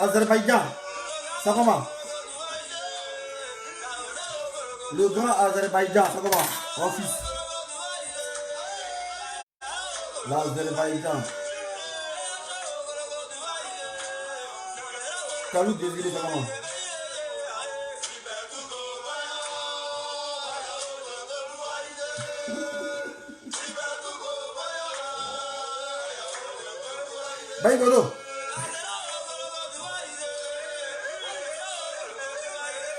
Azerbaïdjan. Ça comment? Le grand Azerbaïdjan, ça comment? Mon fils. L'Azerbaïdjan. Kalou Désiré, ça comment? Baïgolo.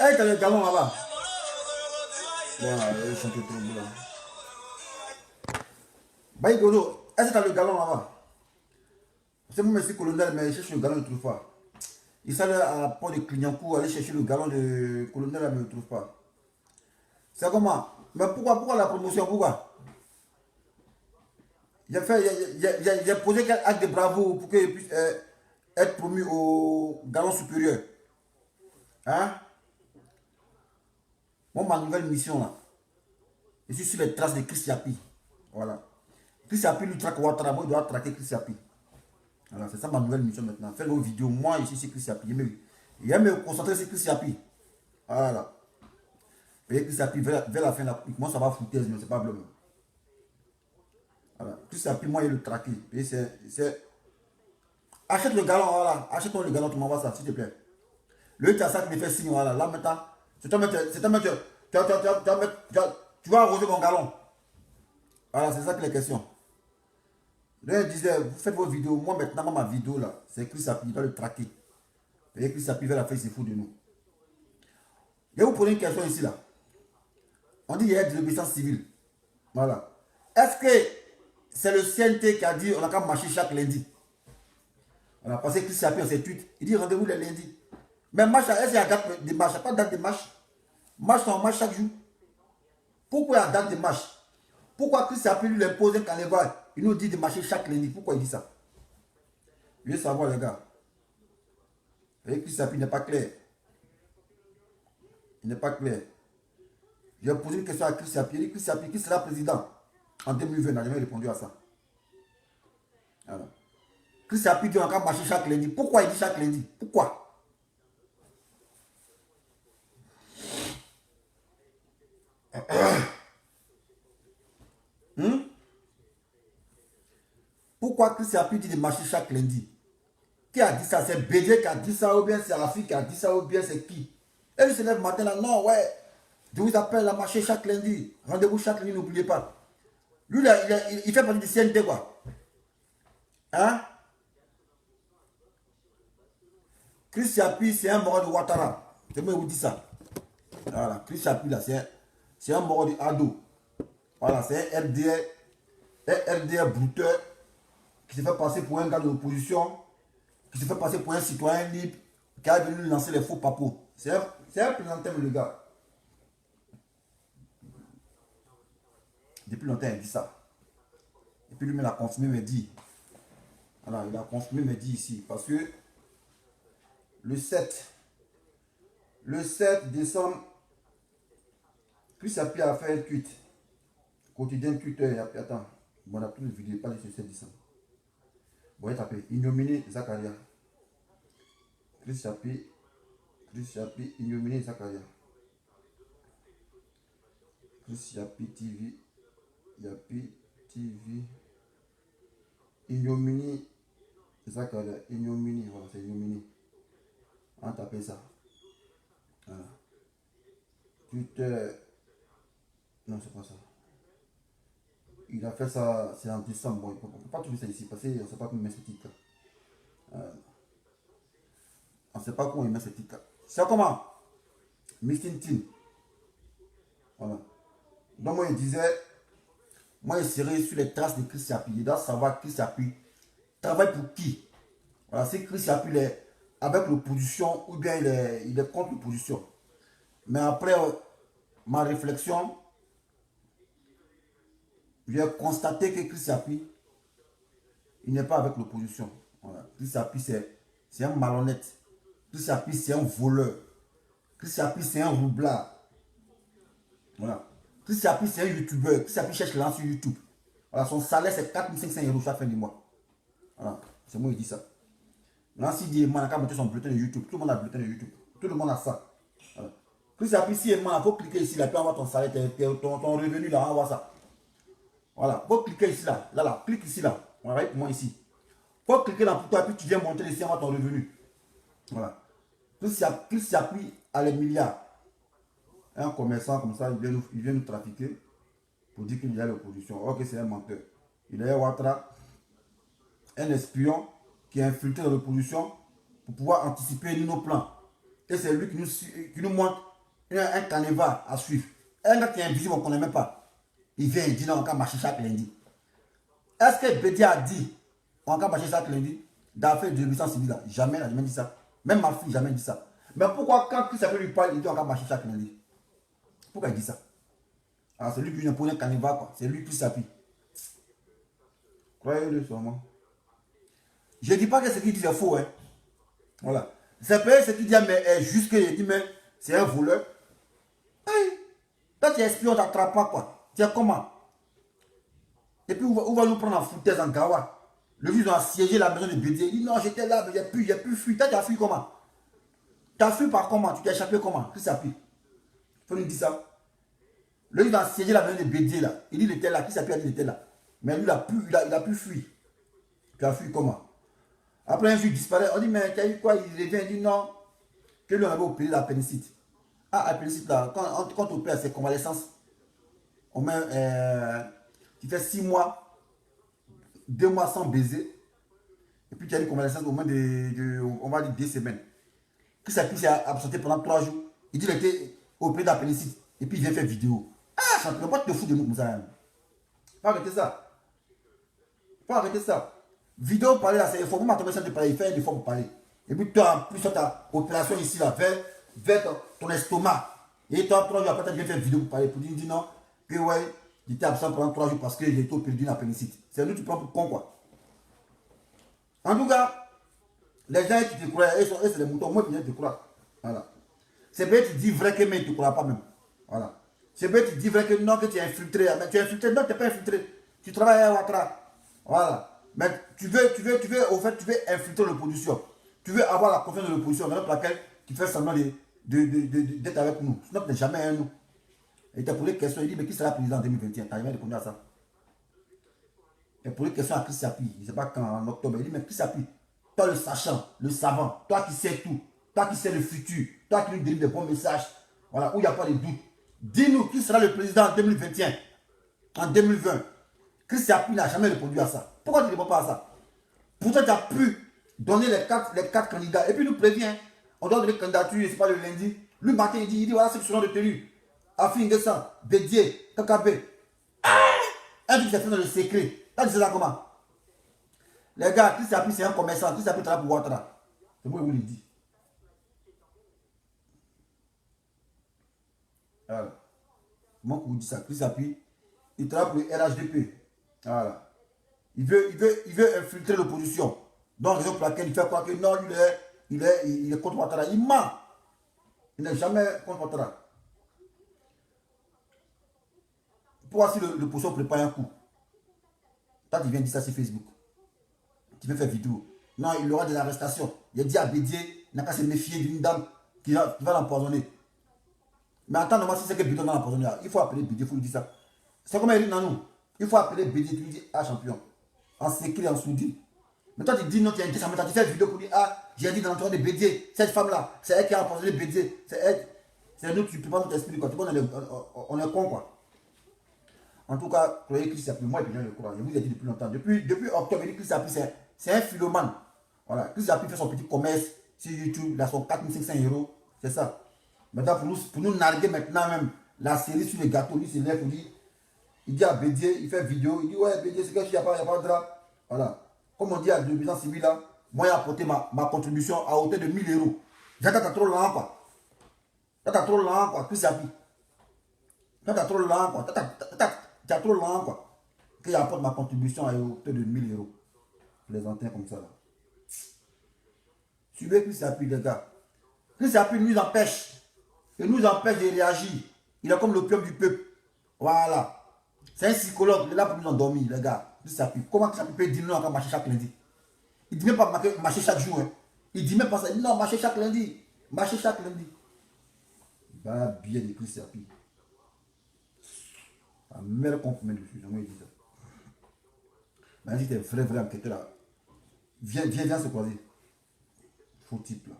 Eh, t'as le galon là-bas. Bon, je chante trop là. Baïgolo, est-ce que t'as le galon là-bas? C'est mon monsieur colonel, mais il cherche le galon, il ne trouve pas. Il s'allait à Pont de Clignancourt aller chercher le galon de colonel, mais il ne trouve pas. C'est comment? Mais pourquoi la promotion? Pourquoi? J'ai posé quel acte de bravo pour qu'il puisse être promu au galon supérieur. Hein? Moi, ma nouvelle mission là, je suis sur les traces de Chris Yapi. Voilà. Chris Yapi lui traque Ouattara, moi, il doit traquer Chris Yapi. Voilà, c'est ça ma nouvelle mission maintenant. Faire vos vidéos, moi, ici, c'est Chris Yapi. Il aime me concentrer sur Chris Yapi. Voilà. Et Chris Yapi, vers la fin, là, moi, ça va foutre, mais c'est pas bleu. Voilà. Chris Yapi, moi, il le traqué. Et c'est. Achète le galon, voilà. Achète-moi le galon, tu m'envoies ça, s'il te plaît. Le ça qui me fait signe, voilà. Là, maintenant, c'est un mec, tu vas arroser mon galon. Voilà, c'est ça que les questions. Là, il disait, vous faites vos vidéos. Moi, maintenant, ma vidéo, là, c'est Chris Yapi, il va le traquer. Et Chris Yapi va la faire, c'est fou de nous. Je vais vous poser une question ici, là. On dit qu'il y a de l'obéissance civile. Voilà. Est-ce que c'est le CNT qui a dit on a qu'à marcher chaque lundi? On a passé Chris Yapi en ses tweets. Il dit rendez-vous les lundis. Mais marche, est-ce qu'il y a date de marche? Il n'y a pas de date de marche. Marche, on marche chaque jour. Pourquoi il y a date de marche? Pourquoi Chris Yapi lui impose un carnaval? Il nous dit de marcher chaque lundi. Pourquoi il dit ça? Je veux savoir, les gars. Et Chris Yapi n'est pas clair. Il n'est pas clair. J'ai posé une question à Chris Yapi. Il dit Chris Yapi, qui sera président en 2020? Il n'a jamais répondu à ça. Alors. Chris Yapi dit on va marcher chaque lundi. Pourquoi il dit chaque lundi? Pourquoi? Pourquoi Chris Yapi dit de marcher chaque lundi? Qui a dit ça? C'est BD qui a dit ça, ou bien c'est Afi qui a dit ça, ou bien c'est qui? Et il se lève matin là, non, ouais, je vous appelle à marcher chaque lundi. Rendez-vous chaque lundi, n'oubliez pas. Lui, là, il fait partie du CNT, quoi. Hein? Chris Yapi, c'est un mort de Ouattara. C'est moi qui vous dis ça. Voilà, Chris Yapi, là, c'est un mort de Ado. Voilà, c'est un RDR brouteur qui se fait passer pour un gars de l'opposition, qui se fait passer pour un citoyen libre, qui a venu lancer les faux papos. C'est un présenteur, le gars. Depuis longtemps, il dit ça. Et puis lui, il a confirmé, me dit. Voilà, il a confirmé, me dit ici. Parce que le 7 décembre, Chris Yapi a fait un tweet. Quotidien Twitter, attends. Bon, on a plus de vidéo, pas le 7 décembre. Bon, il tapé ignominé Zakaria. Chris Yapi, ignominé Zakaria. Chris Yapi TV, ignominé Zakaria, ignominé, voilà, c'est ignominé. On a tapé ça. Voilà. Twitter, non, c'est pas ça. Il a fait ça, c'est en décembre. Bon, on ne peut pas trouver ça ici parce qu'on ne sait pas comment il met ce titre. On ne sait pas comment il met ce titre. C'est comment? Missing Team. Voilà. Donc moi, il disait, moi, il serait sur les traces de Chris Yapi. Il doit savoir Chris Yapi travaille pour qui. Voilà, si Chris Yapi est avec l'opposition ou bien il est contre l'opposition. Mais après ma réflexion, j'ai constaté que Chris Yapi, il n'est pas avec l'opposition. Voilà. Chris Yapi, c'est un malhonnête. Chris Yapi, c'est un voleur. Chris Yapi, c'est un roublard. Voilà. Chris Yapi, c'est un youtubeur. Chris Yapi cherche l'argent sur YouTube. Voilà, son salaire, c'est 4500 € chaque fin du mois. Voilà. C'est moi qui dis ça. Nancy dit, il a monté son bulletin de YouTube. Tout le monde a bulletin de YouTube. Tout le monde a ça. Voilà. Chris Happy, si il faut cliquer ici, là, puis avoir ton salaire, ton revenu, là, on voit ça. Voilà. Faut cliquer ici, là. Là, clique ici, là. On va pour moi ici. Faut cliquer là pour toi, puis tu viens monter ici, avoir ton revenu. Voilà. Chris Happy à les milliards. Un commerçant comme ça, il vient nous trafiquer pour dire qu'il y a l'opposition. Ok, c'est un menteur. Il est Ouattara, un espion qui a infiltré dans l'opposition pour pouvoir anticiper nos plans. Et c'est lui qui nous montre un canevas à suivre. Un gars qui est invisible, on ne connaît même pas. Il vient, il dit non, on va marcher chaque lundi. Est-ce que Bédia a dit on va marcher chaque lundi dans l'affaire de l'obéissance civile? Jamais, elle n'a jamais dit ça. Même ma fille, jamais dit ça. Mais pourquoi quand Chris Happy lui parle, il dit on va marcher chaque lundi? Pourquoi il dit ça? Alors c'est lui qui vient pour un canevas, quoi. C'est lui Chris Happy. Croyez-le sûrement. Je ne dis pas que ce qu'il dit est faux, hein. Voilà. C'est pas ce qu'il dit, mais juste que je dis, mais c'est un voleur. Hey, quand tu es espion, on ne t'attrape pas, quoi. Tu es comment? Et puis, où va nous prendre en foutaise en Gawa? Le juge a assiégé la maison de Bédié. Il dit, non, j'étais là, mais j'ai pu fuir. Tu as fui comment? Tu as fui par comment? Tu t'es échappé comment? Chris Happy. Il faut nous dire ça. Le juge a assiégé la maison de Bédié, là. Il dit, il était là. Chris Happy a dit, il était là. Mais lui, il a pu fuir. Tu as fui comment? Après, un juge disparaît. On dit, mais tu as eu quoi? Il revient, il dit non. Que lui, on avait opéré la pénicite. Ah, la pénicite, là, quand on opère ses convalescences, on met, tu fais 6 mois, 2 mois sans baiser. Et puis tu as une convalescence au moins on va dire 2 semaines. Puis ça s'est absenté pendant 3 jours. Il dit qu'il était opéré de la pénicite. Et puis il vient faire vidéo. Ah, ça ne peut pas te foutre de nous comme ça. Hein. Faut arrêter ça. Faut arrêter ça. Vidéo parler là, c'est il faut vraiment tomber ça de parler. Il fait des fois pour parler. Et puis toi, en plus, tu as ta opération ici, là, vers ton estomac. Et toi, 3 jours après, tu viens faire vidéo pour parler. Pour dire non, que ouais, j'étais absent pendant 3 jours parce que j'ai été opéré de la pénicite. C'est nous, tu prends pour con, quoi. En tout cas, les gens qui te croient, c'est les moutons, moi, je te crois. Voilà. C'est bien, tu dis vrai que mais tu ne crois pas même. Voilà. C'est bien, tu dis vrai que non, que tu es infiltré. Mais tu es infiltré, non, tu n'es pas infiltré. Tu travailles à Ouattara. Voilà. Mais tu veux infiltrer l'opposition. Tu veux avoir la confiance de l'opposition, dans laquelle tu fais semblant d'être avec nous. Sinon, tu n'es jamais avec nous. Et tu as posé une question, il dit, mais qui sera président en 2021? Tu n'as jamais répondu à ça. Tu as posé une question à Chris Happy, je ne sais pas quand, en octobre. Il dit, mais Chris Happy, toi le sachant, le savant, toi qui sais tout, toi qui sais le futur, toi qui nous délivre des bons messages, voilà, où il n'y a pas de doute. Dis-nous qui sera le président en 2021, en 2020. Chris Happy n'a jamais répondu à ça. Pourquoi tu ne réponds pas à ça? Pourtant, tu as pu donner les quatre candidats. Et puis, nous prévient, on doit donner candidature, c'est pas le lundi. Lui, matin, il dit voilà, c'est qui seront retenus. Afin de ça, Bédié, Kakabé. Un truc qui s'est fait dans le secret. T'as dit ça comment? Les gars, Chris Happy, c'est un commerçant. Chris Happy travaille pour Ouattara. C'est moi qui vous le dis. Voilà. Moi qui vous dis ça, Chris Happy, il travaille pour le RHDP. Voilà. Il veut infiltrer l'opposition. Donc, raison pour laquelle il fait croire que non, il est contre Ouattara. Il ment. Il n'est jamais contre Ouattara. Pourquoi si l'opposition prépare un coup? Toi, tu viens dire ça sur Facebook. Tu viens faire vidéo. Non, il y aura des arrestations. Il a dit à Bédié, il n'a qu'à se méfier d'une dame qui va l'empoisonner. Mais attends, normalement, si c'est que Bédié va l'empoisonner, il faut appeler Bédié, il faut lui dire ça. C'est comme il dit non, nous. Il faut appeler Bédié, tu lui dis, ah, champion. En secret, en soudine. Mais toi, tu dis non, tu as dit ça, mais tu fais une vidéo pour dire, ah, j'ai dit dans l'entourage de Bédié, cette femme-là, c'est elle qui a empoisonné Bédié. C'est elle. C'est nous, tu ne peux pas nous expliquer, quoi. Tu vois, on est con, quoi. En tout cas, croyez Chris Happy, moi, je le crois. Je vous ai dit depuis longtemps. Depuis octobre, Chris Happy, c'est un philomane. Voilà. Chris Happy fait son petit commerce sur YouTube, il a son 4500 €. C'est ça. Maintenant, pour nous narguer maintenant même la série sur les gâteaux, lui, c'est là pour dire, il dit à Bédié, il fait vidéo, il dit, ouais, Bédié, c'est que il n'y a pas de drap. Voilà. Comme on dit à l'obéissance civile, là, moi, j'ai apporté ma contribution à hauteur de 1000 €. T'as trop lent, quoi. T'as trop lent, quoi, Chris Happy. T'as trop lent, quoi. T'as trop lent, quoi. Que j'apporte ma contribution à hauteur de 1000 €. Les antennes comme ça, là. Suivez Chris Happy, les gars. Chris Happy nous empêche. Il nous empêche de réagir. Il est comme l'opium du peuple. Voilà. C'est un psychologue. Il est là pour nous endormir, les gars. Chris Happy. Comment Chris Happy peut dire non quand marcher chaque lundi? Il ne dit même pas marcher chaque jour. Hein. Il dit même pas ça. Il dit non, marchez chaque lundi. Marchez chaque lundi. Bah, bien écrit, c'est rapide. La meilleure confirmée dessus, jamais il dit ça. Mais si t'es vrai enquêteur là, viens se croiser. Faux type là.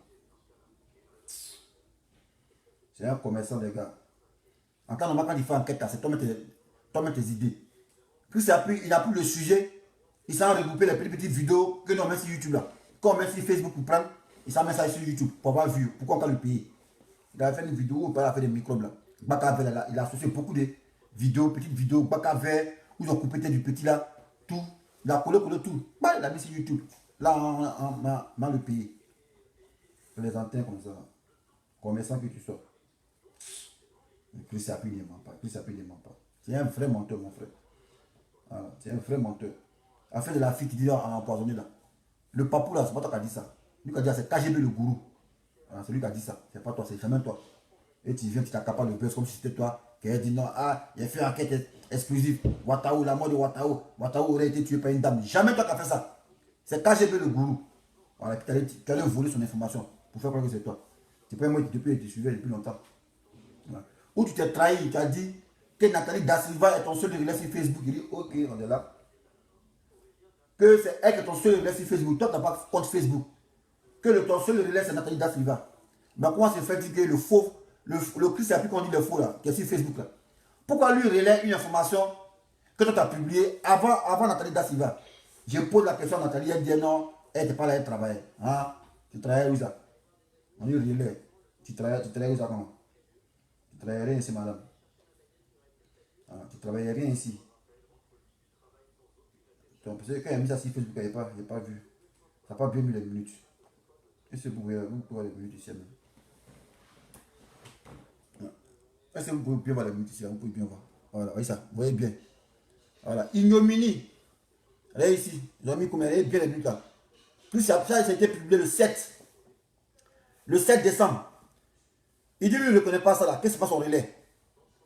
C'est un commerçant, les gars. En temps normal, quand il fait enquête là, c'est toi-même tes idées. Plus il n'a plus le sujet, il s'en regrouper les petites vidéos que nous on met sur YouTube là. Quand on met sur Facebook pour prendre, il s'en met ça sur YouTube pour avoir vu. Pourquoi on va le payer? Il a fait une vidéo où il a fait des microbes là. Il a associé beaucoup de vidéos, petites vidéos, Bakaver, où ils ont coupé du petit là, tout. Il a collé tout. Bah, il a mis sur YouTube. Là, on le payer. Je les entends comme ça. Commerçant que tu sois. Chris Sapi ne ment pas. Chris Sapi ne ment pas. C'est un vrai menteur, mon frère. Voilà, c'est un vrai menteur. Afin de la fille qui dit en empoisonné là. Le papou là, c'est pas toi qui a dit ça. Lui qui a dit ça, c'est KGB le gourou. Voilà, c'est lui qui a dit ça. C'est pas toi, c'est jamais toi. Et tu viens, tu t'accapares le buzz comme si c'était toi qui a dit non. Ah, il a fait une enquête exclusive. Ouattao, la mort de Ouattao. Ouattao aurait été tué par une dame. Jamais toi qui as fait ça. C'est KGB le gourou. Voilà, tu allais voler son information pour faire croire que c'est toi. C'est pas moi qui te suivais depuis longtemps. Voilà. Ou tu t'es trahi, tu as dit que Nathalie Da Silva est ton seul relais sur Facebook. Il dit ok, on est là. Que c'est elle qui est ton seul relais sur Facebook. Toi, tu n'as pas compte Facebook. Que ton seul relais, c'est Nathalie Da Silva. Mais comment c'est fait dire que le faux, le Christ c'est appris qu'on dit le faux là, qui est sur Facebook là. Pourquoi lui relaie une information que toi tu as publiée avant Nathalie Da Silva? Je pose la question à Nathalie, elle dit non, elle n'était pas là, elle travaillait. Hein? Tu travaillais où ça? On lui relaie. Tu travaillais où ça comment? Tu travaillais rien ici, madame. Ah, tu travaillais rien ici. Donc, parce que quand il a mis ça sur Facebook, il n'a pas vu. Ça n'a pas bien mis les minutes. Et c'est pour voir les minutes ici même. Est-ce que vous pouvez bien voir les minutes ici? Vous pouvez bien voir. Voilà, voyez ça, vous voyez bien. Voilà, ignominie. Regardez ici, ils ont mis combien? Regardez bien les minutes là. Plus ça a été publié le 7 décembre. Il dit lui, il ne connaît pas ça là, que c'est pas son relais.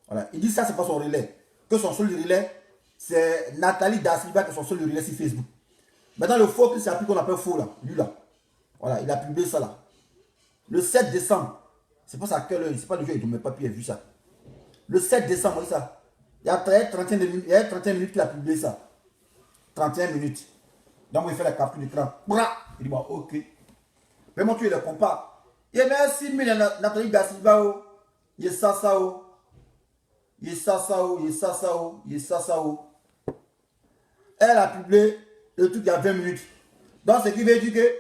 Voilà, il dit ça, c'est pas son relais. Que son seul relais, c'est Nathalie Da Silva qui est son seul relais sur Facebook. Maintenant, le faux, c'est appris qu'on appelle faux là, lui là. Voilà, il a publié ça là. Le 7 décembre. C'est pas ça à quelle heure, c'est pas le jour, il ne met pas puis il a vu ça. Le 7 décembre, oui ça. Il y a 31 minutes qu'il a publié ça. 31 minutes. Donc, il fait la capture d'écran. Il dit, bon, ok. Mais moi, tu le compares. Il y a merci, mais Nathalie Da Silva, il y a ça, il y a ça. Elle a publié le truc il y a 20 minutes. Donc, ce qui veut dire que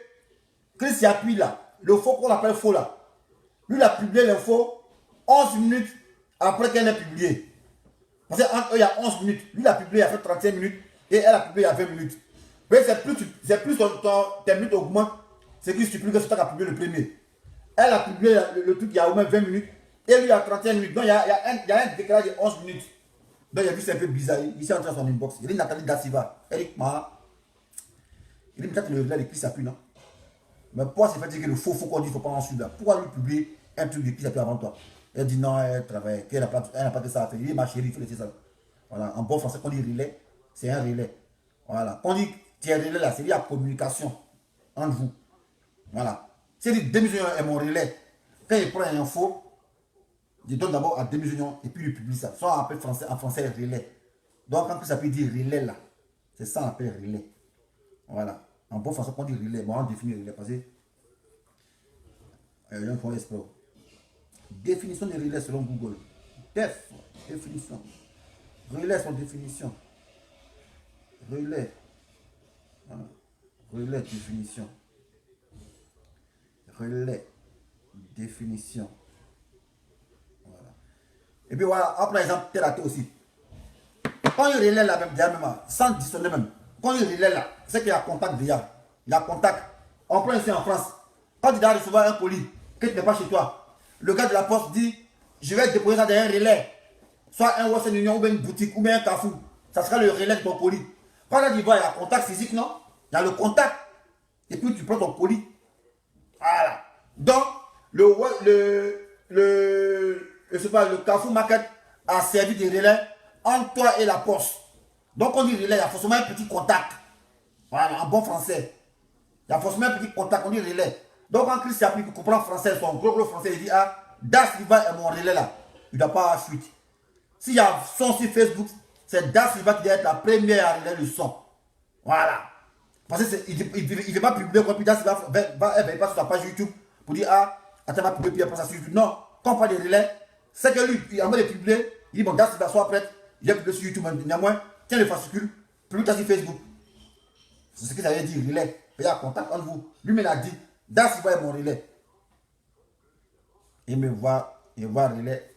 Chris appuie là, le faux qu'on appelle faux là. Lui, il a publié l'info 11 minutes après qu'elle ait publié. Parce qu'entre eux, il y a 11 minutes. Lui, il a publié il y a fait 35 minutes et elle a publié il y a 20 minutes. Mais c'est plus tes minutes augmentent, c'est qui supplie que c'est toi qui as publié le premier. Elle a publié le truc il y a au moins 20 minutes et lui, il y a 31 minutes. Donc, il y a un décalage de 11 minutes. Donc, il a vu c'est un peu bizarre. Il s'est entré dans son inbox. Il dit Nathalie Da Silva. Eric Ma. Il dit peut-être le relais de qui s'appuie, non? Mais pourquoi c'est fait dire que le faux qu'on dit qu'il ne faut pas en suivre? Pourquoi lui publier un truc de qui s'appuie avant toi? Elle dit non, elle travaille, qu'elle n'a pas de ça à faire. Il dit ma chérie, il faut laisser ça. Voilà, en bon français, quand on dit relais, c'est un relais. Voilà, quand on dit tu es relais là, c'est lié à la communication entre vous. Voilà. Si il dit démission est mon relais, quand il prend une info, il donne d'abord à démission et puis il publie ça. Soit on appelle en français relais. Donc quand ça peut dire relais là, c'est ça on appelle relais. Voilà. En bon français, quand on dit relais, bon, on définit relais parce que il y a un point espoir. Définition de relais selon Google. Définition. Relais son définition. Relais. Voilà. Relais, définition. Relais, définition. Voilà. Et puis voilà, après exemple, tel à tel aussi. Quand il relais là, même, sans dissonner même, quand il relais là, c'est qu'il y a contact déjà. Il y a contact. On prend ici en France. Quand tu dois recevoir un colis, que tu n'es pas chez toi, le gars de la poste dit, je vais déposer ça dans un relais. Soit un Western Union, ou bien une boutique, ou bien un Carrefour. Ça sera le relais de ton colis. Quand là, tu vois, il y a contact physique, non? Il y a le contact. Et puis tu prends ton colis. Voilà. Donc, le Carrefour Market a servi de relais entre toi et la poste. Donc, on dit relais, il y a forcément un petit contact. Voilà, en bon français. Il y a forcément un petit contact, on dit relais. Donc quand Chris Yapi qui comprend français, son gros français, il dit ah, Das Silva est mon relais là. Il ne doit pas avoir fuite. S'il y a son sur Facebook, c'est Das Silva qui doit être la première à relayer le son. Voilà. Parce qu'il ne veut pas publier quoi, puis Das Silva va pas sur sa page YouTube pour dire ah, attends, va publier, puis après ça sur YouTube. Non, quand on parle de relais, c'est que lui, il a envie de publier, il dit bon, Das Silva soit prête, il a publié sur YouTube, néanmoins, tiens le fascicule, publie sur Facebook. C'est ce que ça veut dire, relais. Il y a contact entre vous. Lui-même l'a dit, Das Silva est mon relais. Il me voit, relais,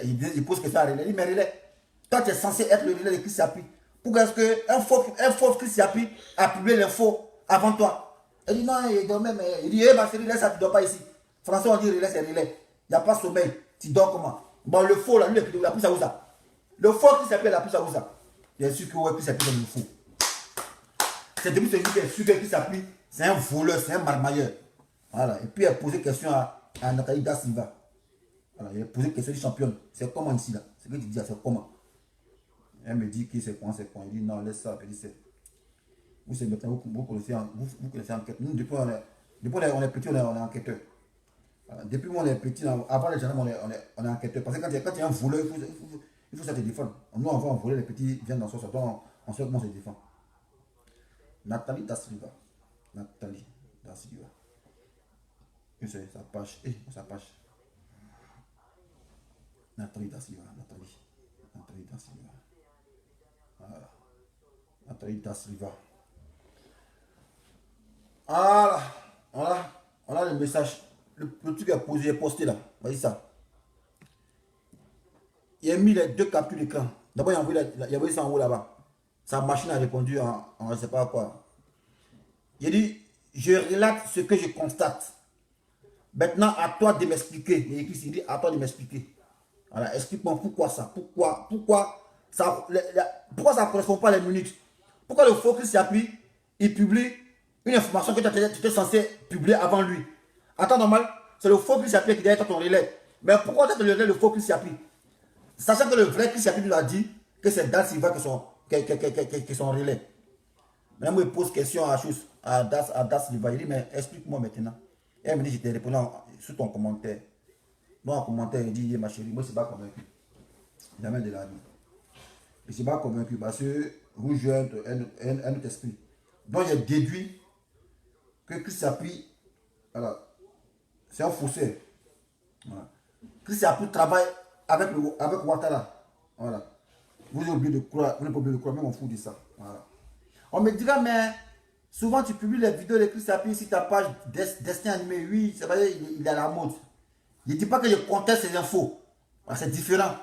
il pose question à relais. Il dit, mais relais, toi tu es censé être le relais de Chris Yapi. Pourquoi est-ce qu'un faux Chris Yapi a publié l'info avant toi? Il dit, non, il dormait, mais il dit, eh, ma chérie, relais, ça, tu ne dors pas ici. Français, on dit relais, c'est relais. Il n'y a pas sommeil. Tu dors comment? Bon, le faux, là, lui, il a pris ça où ça? Le faux Chris Yapi, il a pris ça où ça? Bien sûr que ouais, Chris Yapi, c'est le faux. C'est depuis celui qui est sûr que Chris Yapi, c'est un voleur, c'est un marmailleur. Voilà. Et puis, il a posé question à Nathalie Da Silva. Voilà, il a posé question du championne. C'est comment ici là? C'est ce que tu dis, c'est comment? Elle me dit que c'est quoi, c'est quoi. Il dit non, laisse ça. Elle dit c'est. Vous, c'est maintenant, vous connaissez enquête. Nous, depuis on est petit, on est enquêteur. Voilà. Depuis moi, on est petit, avant les gendarmes, on est enquêteur. Parce que quand il y a un voleur, il faut ça te défendre. Nous, on va voler, les petits viennent dans son sortant, on sait comment se défend. Nathalie Da Silva. Nathalie Da Silva. C'est sa page. Sa page. Nathalie Da Silva. Nathalie Da Silva. Voilà. Nathalie Da Silva. Voilà le message. Le truc est posé, est posté là. Voyez ça. Il a mis les deux captures d'écran. D'abord, il a envoyé ça en haut là-bas. Sa machine a répondu en je ne sais pas quoi. Il a dit, je relate ce que je constate. Maintenant, à toi de m'expliquer. Il dit, à toi de m'expliquer. Voilà, explique-moi pourquoi ça. Pourquoi ça ne correspond pas à les minutes. Pourquoi le faux Chris Yapi, il publie une information que tu étais censé publier avant lui. En temps normal, c'est le faux Chris Yapi qui doit être ton relais. Mais pourquoi tu as le faux Chris Yapi? Sachant que le vrai Chris Yapi nous a dit que c'est Das Silva qui est son relais. Maintenant, il pose question à Das Silva. Il dit, mais explique-moi maintenant. Et elle me dit, je t'ai répondu sous ton commentaire. Dans un commentaire, il dit, ma chérie, moi, je ne suis pas convaincu. Jamais de la vie. Je ne suis pas convaincu parce que vous jouez un autre esprit. Donc, j'ai déduit que Chris Yapi, voilà, c'est un faussaire. Voilà. Chris Yapi travaille avec Ouattara. Voilà. Vous n'avez pas oublié de croire, même on fout de ça. Voilà. On me dira, mais souvent tu publies les vidéos de Chris Yapi sur ta page destin animé. Oui, c'est vrai, il est à la mode. Je ne dis pas que je conteste ces infos. Voilà, c'est différent.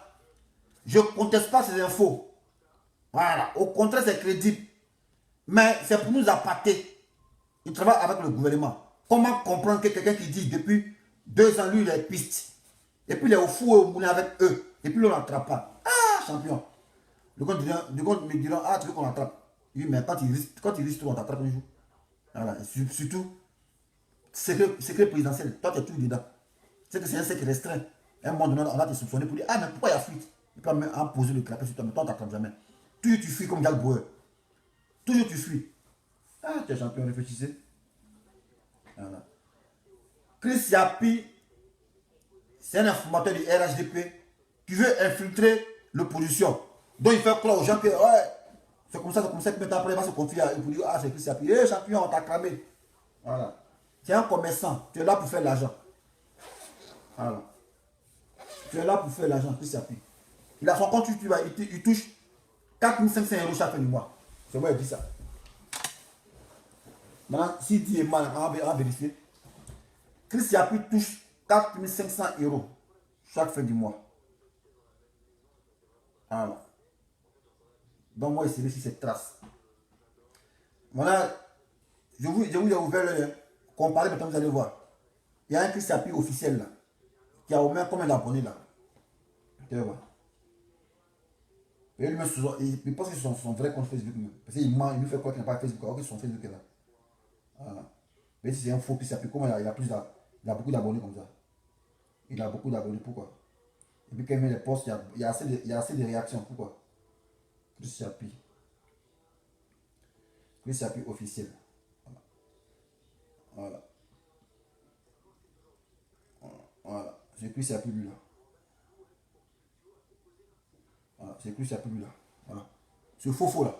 Je ne conteste pas ces infos. Voilà. Au contraire, c'est crédible. Mais c'est pour nous appâter. Il travaille avec le gouvernement. Comment comprendre que quelqu'un qui dit depuis 2 ans, lui, il est piste. Et puis il est au fou et au moulin avec eux. Et puis on n'attrape pas. Ah, champion. Du coup, me diront, ah, tu veux qu'on l'attrape. Oui, mais quand il risque tout, on t'attrape un jour. Voilà. Surtout, secret présidentiel. Toi, tu es tout dedans. C'est que c'est un secret restreint. À un moment donné, on va te soupçonner pour dire, ah, mais pourquoi il y a fuite? Il peut même poser le clapet sur toi, mais toi, on ne t'attrape jamais. Toujours tu fuis comme Jacques Bauer. Toujours tu fuis. Ah, tu es champion, réfléchissez. Voilà. Chris Yapi, c'est un informateur du RHDP qui veut infiltrer l'opposition. Donc il fait croire aux gens que ouais, c'est comme ça que maintenant après il va se confier à eux pour dire ah c'est Chris Yapi. Eh champion, on t'a cramé. Voilà. Tu es un commerçant, tu es là pour faire l'argent. Voilà. Tu es là pour faire l'argent, Chris Yapi. Il a son compte YouTube, il touche 4500 € chaque fin du mois. C'est moi qui dis ça. Maintenant, si tu es mal, on va vérifier. Chris Yapi touche 4500 € chaque fin du mois. Voilà. Donc moi, c'est ici cette trace. Voilà. Je vous ai ouvert l'œil. Comparez maintenant, vous allez voir. Il y a un Chris Yapi officiel là. Qui a au moins combien d'abonnés là. Tu vois. Et lui, il pense que c'est son vrai compte Facebook. Parce qu'il ment, il lui fait quoi qu'il n'a pas Facebook. Alors que son Facebook est là. Voilà. Mais si c'est un faux Chris Yapi, comment il a beaucoup d'abonnés comme ça. Il a beaucoup d'abonnés, pourquoi? Et puis quand il met les posts, il y a assez de réactions, pourquoi? Chris Yapi. Chris Yapi officiel. Voilà. Chris Appuie lui là. Voilà, c'est Chris Appuie lui là. Voilà. Ce faux là.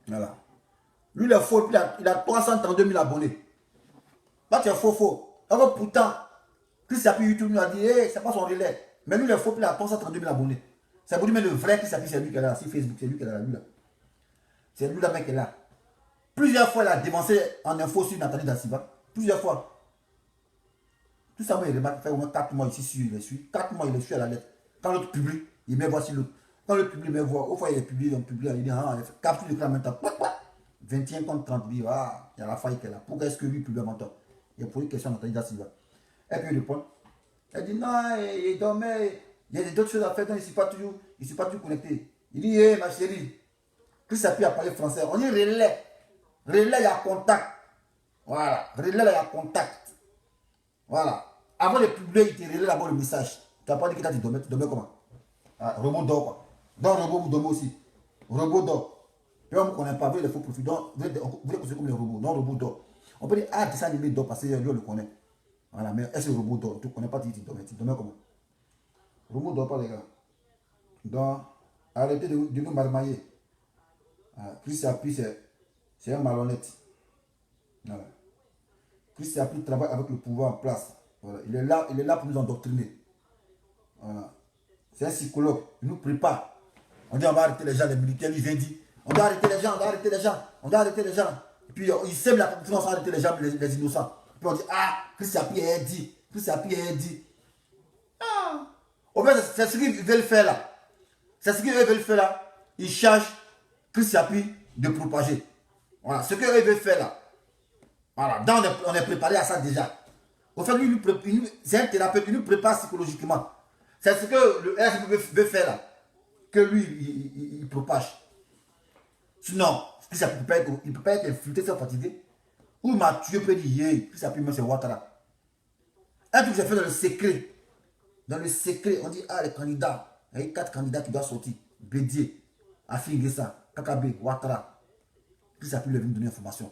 Voilà. Lui, il est faux, il a 332 000 abonnés. Là, tu es faux. Alors, pourtant, Chris Appuie YouTube nous a dit, hey, c'est pas son relais. Mais lui, il est faux, il a 332 000 abonnés. C'est pour lui, mais le vrai Chris Appuie, c'est lui qui est là. Sur Facebook, c'est lui qui est là, lui là. C'est lui, là, mec, qui est là. Plusieurs fois, il a dévancé en info sur Nathalie Dassiva. Plusieurs fois. Tout ça, moi, il remarque, il fait au moins 4 mois ici, il est suivi. 4 mois, il est suivi à la lettre. Quand l'autre publie, il met voici l'autre. Quand l'autre publie, il met voix. Au fois, il est publié, donc publie, il dit, ah, il fait capture l'écran maintenant. 21 contre 30, il dit, ah, il y a la faille qui est là. Pourquoi est-ce que lui publie avant toi? Il a posé une question à Nathalie Dassiva. Et puis il répond. Elle dit, non, il dormait. Il y a d'autres choses à faire, donc il ne suis pas toujours connecté. Il dit, hé, ma chérie, Chris Appuie a parlé français. On dit relais. Relais, il y a contact. Voilà. Relais, il y a contact. Voilà. Avant de publier, il te relais d'abord le message. Tu n'as pas dit que tu dormais comment? Ah, robot d'or quoi. Dans le robot, vous dormez aussi. Robot d'or. Puis on ne connaît pas, vous les faux profils. Vous les considérez comme les robots. Non, robot d'or. On peut dire, ah, dessin animé d'or parce que lui, on le connaît. Voilà, mais est-ce que robot d'or? Tu ne connais pas, tu dormais comment? Robot d'or, pas les gars. Donc, arrêtez de nous marmailler. Ah, Chris Appuie, c'est un malhonnête. Voilà. Chris Appuie travaille avec le pouvoir en place. Voilà. Il est là pour nous endoctriner. Voilà. C'est un psychologue. Il nous prépare. On dit on va arrêter les gens, les militaires, lui vient dire on doit arrêter les gens, on doit arrêter les gens, on doit arrêter les gens. Et puis il sème la confiance à arrêter les gens, les innocents. Puis on dit ah, Chris Appuie est dit, Chris Appuie est dit. Ah. Au fait, c'est ce qu'ils veulent faire là. C'est ce qu'ils veulent faire là. Ils cherchent Chris Appuie de propager. Voilà, ce qu'ils veulent faire là. Voilà, donc on est préparé à ça déjà. Au fait, lui c'est un thérapeute, il nous prépare psychologiquement. C'est ce que le RSP veut faire là. Que lui, il propage. Sinon, il ne peut pas être infiltré sans fatigué. Ou Mathieu peut dire, puis ça peut même c'est Ouattara. Un truc que j'ai fait dans le secret. Dans le secret, on dit, ah, les candidats, il y a 4 candidats qui doivent sortir. Bédier, Afingessa, Kakabe, Ouattara. Puis ça peut lui donner l'information.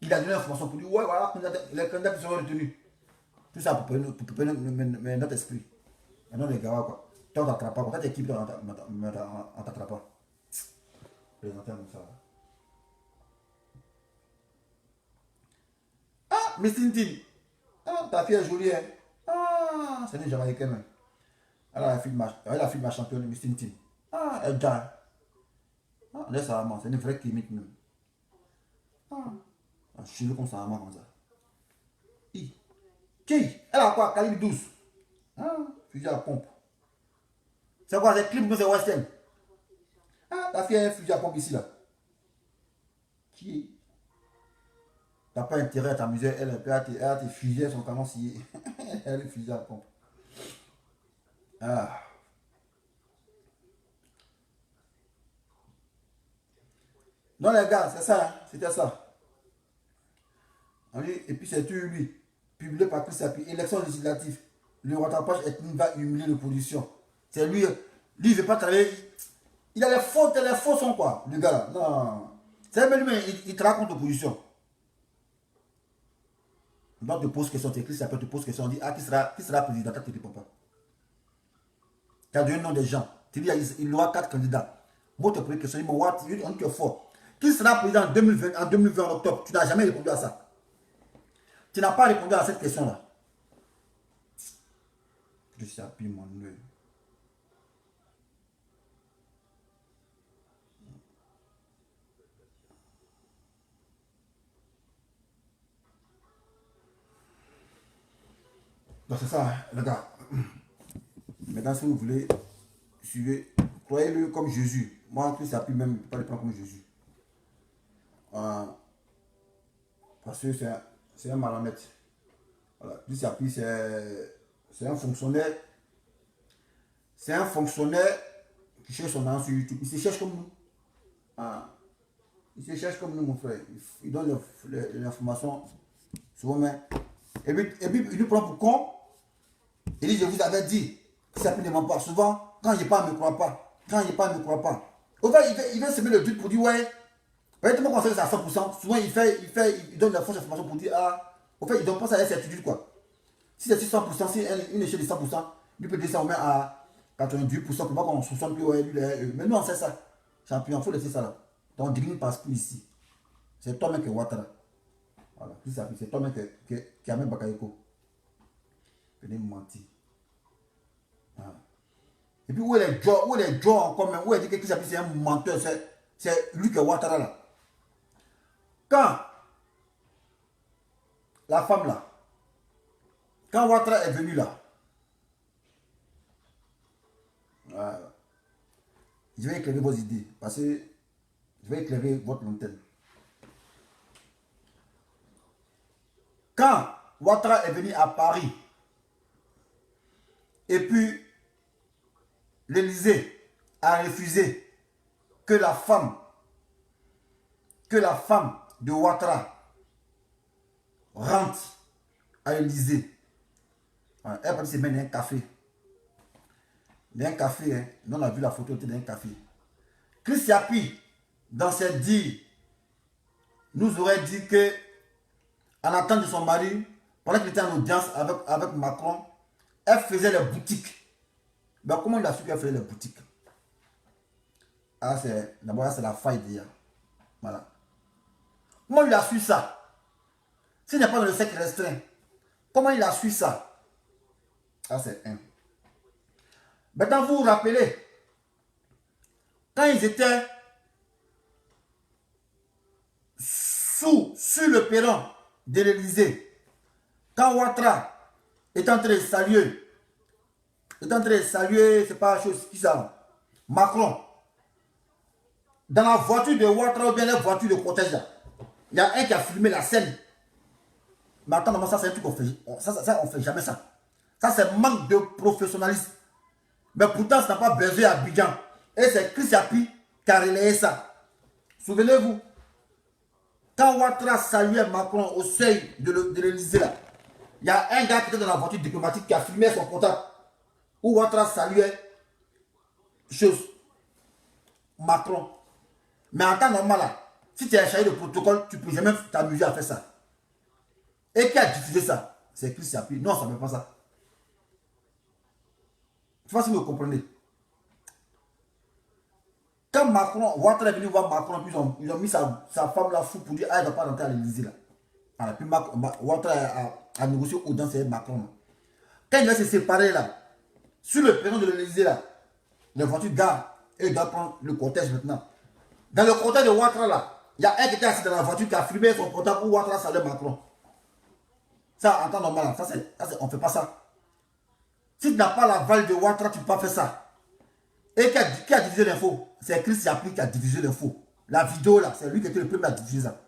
Il a donné l'information pour dire, ouais, voilà, les candidats qui seront retenus. Tout ça pour préparer notre esprit. Et non, les gars, quoi. Toi, on t'attrape pas. Quand t'es équipe, on t'attrape pas. Présenter comme ça. Ah, Miss Tintin. Ah, ta fille est jolie, hein. Ah, c'est une Jamaïcaine, même. Elle a la fille de ma championne, Miss Tintin. Ah, elle gagne. Ah, laisse ça, c'est une vraie clinique, même. Ah, je suis comme ça, comme ça. Qui? Elle a quoi? Calibre 12. Ah, fusil à pompe. C'est quoi? C'est clip ou c'est Western? Ah, ta fille a un fusil à pompe ici, là. Qui? T'as pas intérêt à t'amuser, elle a tes fusils, son canon scié. Elle est fusil à pompe. Ah. Non, les gars, c'est ça, hein? C'était ça. Et puis c'est tout lui. Publié par Chris Appuie, élection législative. Le rattrapage ethnique va humilier l'opposition. C'est lui, lui il veut pas travailler. Il a les faux sont quoi, le gars là. Non. C'est même lui, il travaille contre l'opposition. Donc tu poses question, tu écris, ça peut te poser question, on dit, ah, qui sera président, tu ne réponds pas. Tu as donné le nom des gens. Tu dis, il y aura 4 candidats. Moi, tu te poses question, on dit que fort. Qui sera président en 2020 en octobre? Tu n'as jamais répondu à ça. Tu n'as pas répondu à cette question-là. Je sais, puis mon œil. Donc c'est ça, hein, les gars. Maintenant, si vous voulez, suivez, croyez-le comme Jésus. Moi, en plus, ça peut même ne pas le prendre comme Jésus. Parce que c'est un malhonnête. Voilà. Lui, ça puis c'est un fonctionnaire. C'est un fonctionnaire qui cherche son nom sur YouTube. Il se cherche comme nous. Ah. Il se cherche comme nous, mon frère. Il donne l'information souvent même. Et puis, il nous prend pour con. Il dit, je vous avais dit que ça ne ment pas. Souvent, quand il n'est pas, il ne me croit pas. Quand il n'est pas, il ne me croit pas. Au fait, il veut semer le doute pour dire, ouais. Peut-être qu'on sait à 100%. Souvent, il donne la fausse information pour dire, ah. Au fait, il ne donne pas ça à la certitude, quoi. Si c'est 100%, si une échelle de 100%, lui peut descendre à 98% pour pas qu'on soupçonne plus. Ouais, mais nous, on sait ça. Champion, il faut laisser ça là. Donc, Digny passe plus ici. C'est toi-même qui est Ouattara. Voilà, c'est toi-même qui a même Bakayoko. Venez me mentir. Voilà. Et puis, où est les Joe encore même? Où est-ce que c'est un menteur? C'est lui qui est Ouattara là. Quand la femme là, quand Ouattara est venu là, je vais éclairer vos idées parce que je vais éclairer votre lanterne. Quand Ouattara est venu à Paris, et puis l'Élysée a refusé que la femme de Ouattara rentre à l'Élysée. Elle va se mettre dans un café. Dans un café, hein. On a vu la photo dans un café. Chris Yapi, dans ses dires, nous aurait dit que, en attente de son mari, pendant qu'il était en audience avec Macron, elle faisait les boutiques. Mais comment il a su qu'elle faisait les boutiques? D'abord, c'est la faille d'hier. Voilà. Comment il a su ça? S'il n'est pas dans le cercle restreint, comment il a su ça? C'est un. Maintenant, vous vous rappelez, quand ils étaient sur le perron de l'Élysée, quand Ouattara est en train de saluer, c'est pas chose qui ça, Macron, dans la voiture de Ouattara ou bien la voiture de cortège là, il y a un qui a filmé la scène. Mais attends, ça c'est un truc qu'on fait. Ça, on fait jamais ça. Ça c'est manque de professionnalisme. Mais pourtant, ça n'a pas besoin à Abidjan. Et c'est Chris Yapi qui a relayé ça. Souvenez-vous, quand Ouattara saluait Macron au seuil de l'Élysée là, il y a un gars qui était dans la voiture diplomatique qui a filmé son portable où Ouattara saluait Macron. Mais en temps normal là, si tu as chargé le protocole, tu ne peux jamais t'amuser à faire ça. Et qui a diffusé ça? C'est Chris Yapi. Non, ça ne fait pas ça. Je ne sais pas si vous comprenez. Quand Ouattara est venu voir Macron, puis ils ont mis sa femme là fou pour dire ah, elle ne va pas rentrer à l'Élysée là. Alors, puis Ouattara a négocié audience avec Macron. Quand il va se séparer là, sur le perron de l'Élysée là, les voitures garent et ils doivent prendre le cortège maintenant. Dans le cortège de Ouattara là, il y a un qui était assis dans la voiture qui a filmé son portable pour Ouattara saluer Macron. Ça, en temps normal, on ne fait pas ça. Si tu n'as pas la valeur de Ouattara, tu ne peux pas faire ça. Et qui a diffusé l'info? C'est Chris Yapi qui a diffusé l'info. La vidéo là, c'est lui qui était le premier à diffuser ça.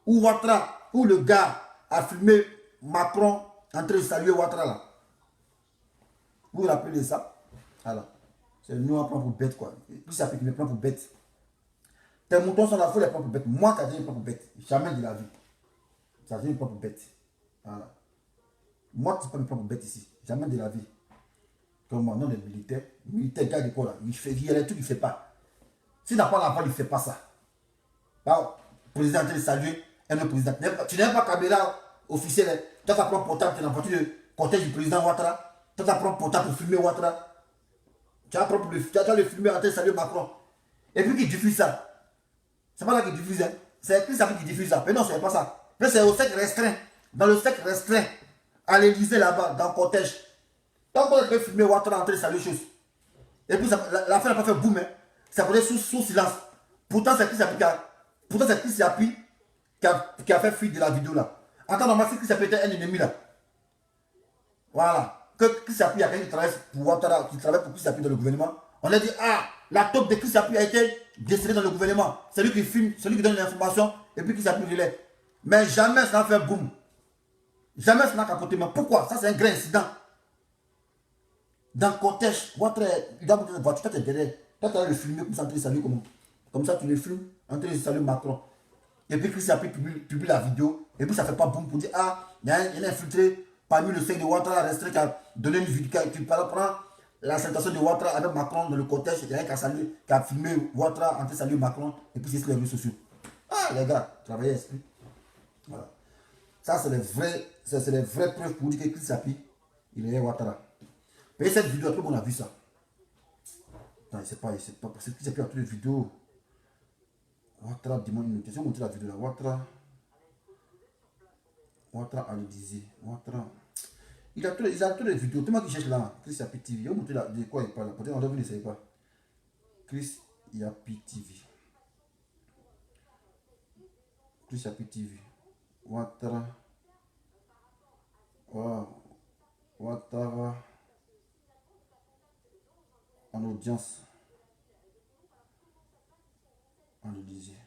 Où Ouattara, où le gars a filmé Macron en train de saluer Ouattara là. Vous vous rappelez de ça? Alors, c'est nous on prend pour bête quoi. Chris Yapi qui me prend pour bête. Tes moutons sont là, il faut les prendre pour bête. Moi, Kadji, je me prends pour bête. Jamais de la vie. Kadji, je me prends pour bête. Voilà. Moi, tu ne peux pas me prendre pour bête ici. Jamais de la vie. Comme mon nom de militaire, gars de quoi là, il y a des trucs qu'il ne fait pas. S'il n'a pas la parole, il ne fait pas ça. Alors, le président de saluer, un autre président. Tu n'as pas caméra officielle. Tu as prendre portable, tu es dans la voiture de cortège du président Ouattara. Tu as prendre portable pour filmer Ouattara. Tu as le filmer en train de saluer Macron. Et puis qui diffuse ça. C'est pas là qu'il diffuse. Hein. C'est Chris Yapi qui diffuse ça. Mais non, ce n'est pas ça. Mais c'est au cercle restreint. Dans le cercle restreint, à l'Élysée là-bas, dans le cortège. Donc on peut filmer Ouattara en train de saluer chose. Et puis l'affaire n'a pas fait boum. Hein. Ça prenait sous silence. Pourtant c'est Chris Yapi qui a fait fuite de la vidéo là. En temps normal, si Chris Yapi était un ennemi là. Voilà. Que Chris Yapi a quelqu'un qui travaille pour Ouattara, qui travaille pour Chris Yapi dans le gouvernement. On a dit ah, la top de Chris Yapi a été décelée dans le gouvernement. C'est lui qui filme, c'est lui qui donne l'information et puis Chris Yapi relaie. Mais jamais ça n'a fait boum. Jamais ça n'a capoté. Mais pourquoi? Ça c'est un grand incident. Dans le cortège, il doit monter une voiture, toi tu es derrière. Toi tu as le filmer comme ça, tu saluer comme ça, tu le filmes en train de saluer Macron. Et puis Chris Yapi publie la vidéo. Et puis ça ne fait pas boum pour dire ah, il y a un infiltré parmi le cercle de Ouattara restreint qui a donné une vidéo qui prend la salutation de Ouattara avec Macron dans le cortège. Il y a un qui a filmé Ouattara en train de saluer Macron. Et puis c'est sur les réseaux sociaux. Ah les gars, travaillez esprit. Voilà. Ça, c'est les vraies preuves pour dire que Chris Yapi, il est Ouattara. Mais cette vidéo, tout le monde a vu ça. Non, il sait pas, parce que Chris Yapi a toutes les vidéos. Ouattara demande une question, montrer la vidéo là. Ouattara a le disait. Ouattara. Il a toutes les vidéos. Tout le monde qui cherche là, Chris Yapi TV. Il va montrer de quoi il parle. Peut-être on ne sait pas. Chris Yapi TV. Chris Yapi TV. Ouattara. Wow. Ouattara. En audience. On le disait.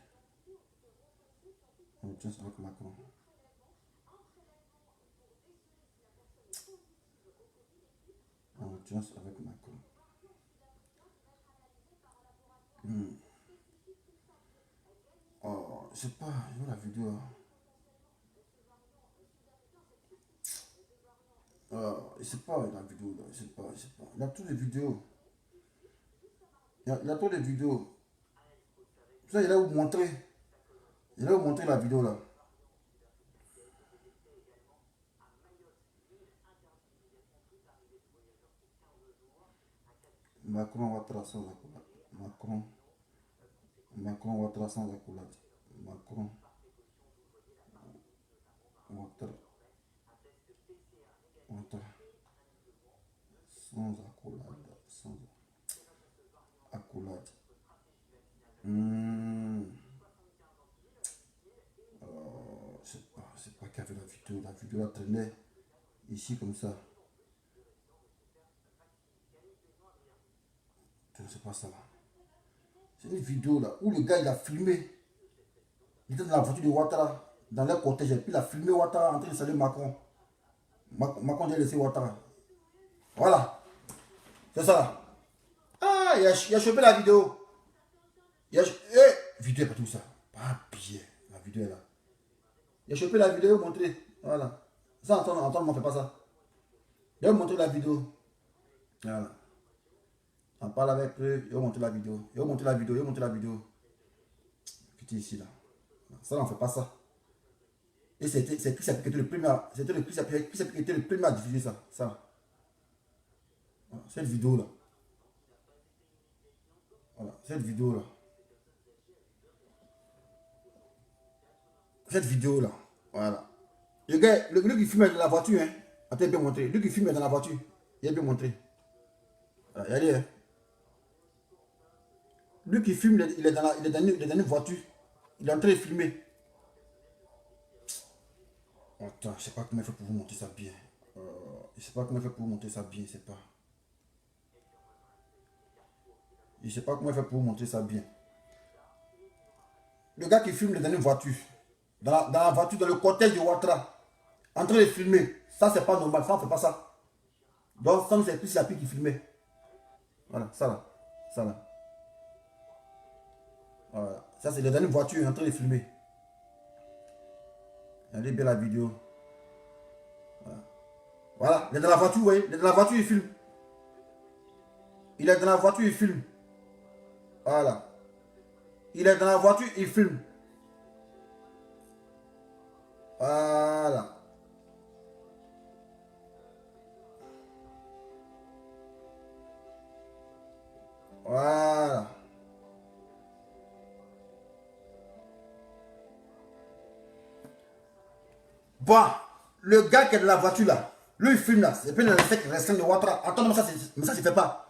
En audience avec Macron. En audience avec Macron. Oh, je sais pas, il y a la vidéo. Je sais pas la vidéo là, je sais pas. Il y a toutes les vidéos. Il y a toutes les vidéos. Ça, il a vous montrer. Il a vous montrer la vidéo là. Macron Ouattara sans accolade. Macron Ouattara sans accolade. Macron Ouattara sans accolade. Sans accolade. Je sais pas qui avait la vidéo. La vidéo la traînait ici comme ça. Je ne sais pas ça là. C'est une vidéo là où le gars il a filmé. Il était dans la voiture de Ouattara, dans leur cortège. Et puis il a filmé Ouattara en train de saluer Macron. Macron a laissé Ouattara. Voilà. C'est ça là. Ah, il a chopé la vidéo. Vidéo pas tout ça. Pas bien. La vidéo est là. Il a chopé la vidéo, montré. Voilà. Ça, Antoine ne fait pas ça. Il va montrer la vidéo. Voilà. On parle avec eux, il va montrer la vidéo. Il va montrer la vidéo. Petit ici là. Ça, on ne fait pas ça. Et c'est Chris Yapi qui était le premier. C'était le Chris Yapi qui était le premier à diffuser ça. Ça. Voilà. Cette vidéo là. Voilà. Cette vidéo là. Cette vidéo là. Voilà. Le gars, le qui filme dans la voiture, hein. Attends, il peut montrer. Lui qui filme dans la voiture. Il a bien montré. Voilà, regardez, hein. Lui qui filme, il est dans une voiture. Il est en train de filmer. Attends, je sais pas comment il fait pour vous monter ça bien. Je sais pas comment il fait pour vous monter ça bien, je sais pas. Je sais pas comment il fait pour vous montrer ça bien. Le gars qui filme dans une voiture. Dans la voiture, dans le cortège de Ouattara. En train de filmer. Ça, c'est pas normal. Ça, on fait pas ça. Donc, ça, c'est Chris Yapi qui filmait. Voilà, ça là. Ça là. Voilà. Ça, c'est dans une voiture en train de filmer. Regardez bien la vidéo. Voilà. Voilà. Il est dans la voiture, vous voyez. Il est dans la voiture, il filme. Il est dans la voiture, il filme. Voilà. Il est dans la voiture, il filme. Voilà. Voilà. Bon, le gars qui est dans la voiture là, lui il filme là, c'est plein de restreint de Ouattara. Attends, mais ça ne fait pas.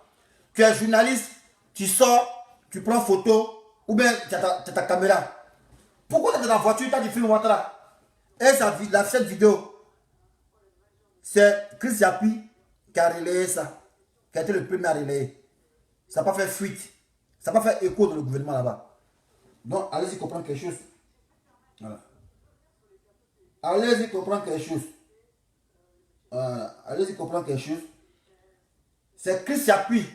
Tu es journaliste, tu sors, tu prends photo, ou bien tu as ta caméra. Pourquoi tu es dans la voiture, tu as du film Ouattara? Et cette vidéo, c'est Chris Yapi qui a relayé ça, qui a été le premier à relayer. Ça n'a pas fait fuite, ça n'a pas fait écho dans le gouvernement là-bas. Donc, allez-y comprendre quelque chose. Voilà. Allez-y comprendre quelque chose. Allez-y comprendre quelque chose. C'est Chris Yapi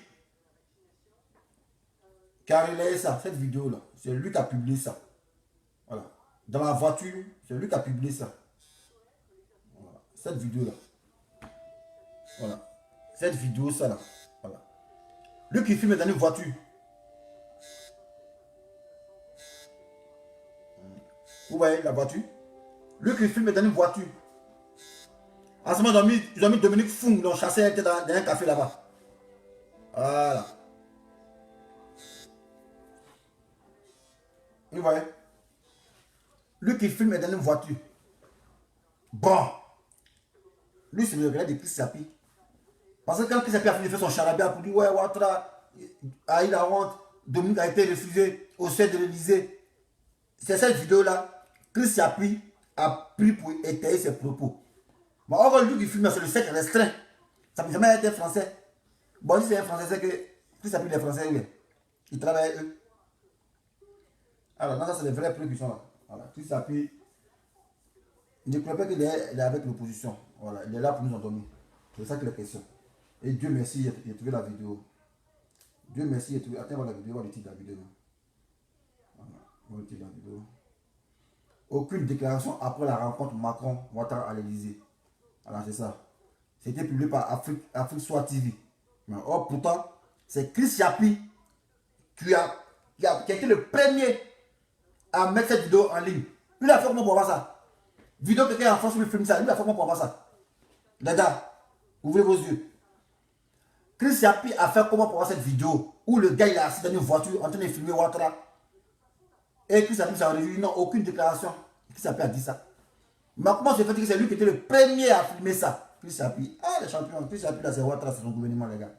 qui a relayé ça, cette vidéo-là. C'est lui qui a publié ça. Voilà. Dans la voiture, c'est lui qui a publié ça. Voilà. Cette vidéo-là. Voilà. Cette vidéo, ça là. Voilà. Lui qui filme dans une voiture. Vous voyez la voiture? Lui qui filme dans une voiture. En ce moment, ils ont mis Dominique Fung, ils l'ont chassé dans un café là-bas. Voilà. Vous voyez? Lui qui filme dans une voiture. Bon. Lui, c'est le regret de Chris Sapi. Parce que quand Chris Sapi a fini de faire son charabia pour dire, ouais, Ouattara a eu la honte, Dominique a été refusé au sein de l'Élysée. C'est cette vidéo-là, Chris Sapi a pris pour étayer ses propos. Bon, on va lui qui filme, c'est le cercle restreint. Ça ne peut jamais être un Français. Bon, si c'est un Français, c'est que Chris Sapi, les Français, oui. Ils travaillent avec eux. Alors, non, ça, c'est les vrais preuves qui sont là. Voilà, Chris Sapi. Ne crois pas qu'il est avec l'opposition. Voilà, il est là pour nous endormir. C'est ça que la question. Et Dieu merci, j'ai trouvé la vidéo. Dieu merci, j'ai trouvé. Attends, voir la vidéo, voir le titre de la vidéo. Voilà, voir le titre de la vidéo. Aucune déclaration après la rencontre Macron-Ouattara à l'Élysée. Voilà, c'est ça. C'était publié par Afrique Soir TV. Or, pourtant, c'est Chris Yapi qui a été le premier à mettre cette vidéo en ligne. Lui, il a fait comment pour voir ça? Vidéo que quelqu'un en France lui filme ça. Lui, il a fait comment pour voir ça? Les gars, ouvrez vos yeux. Chris Yapi a fait comment pour voir cette vidéo où le gars il est assis dans une voiture en train de filmer Ouattara. Et Chris Yapi s'est rendu, non, aucune déclaration. Chris Yapi a dit ça. Mais comment se fait que c'est lui qui était le premier à filmer ça? Chris Yapi, ah les champions, Chris Yapi là c'est Ouattara, c'est son gouvernement les gars.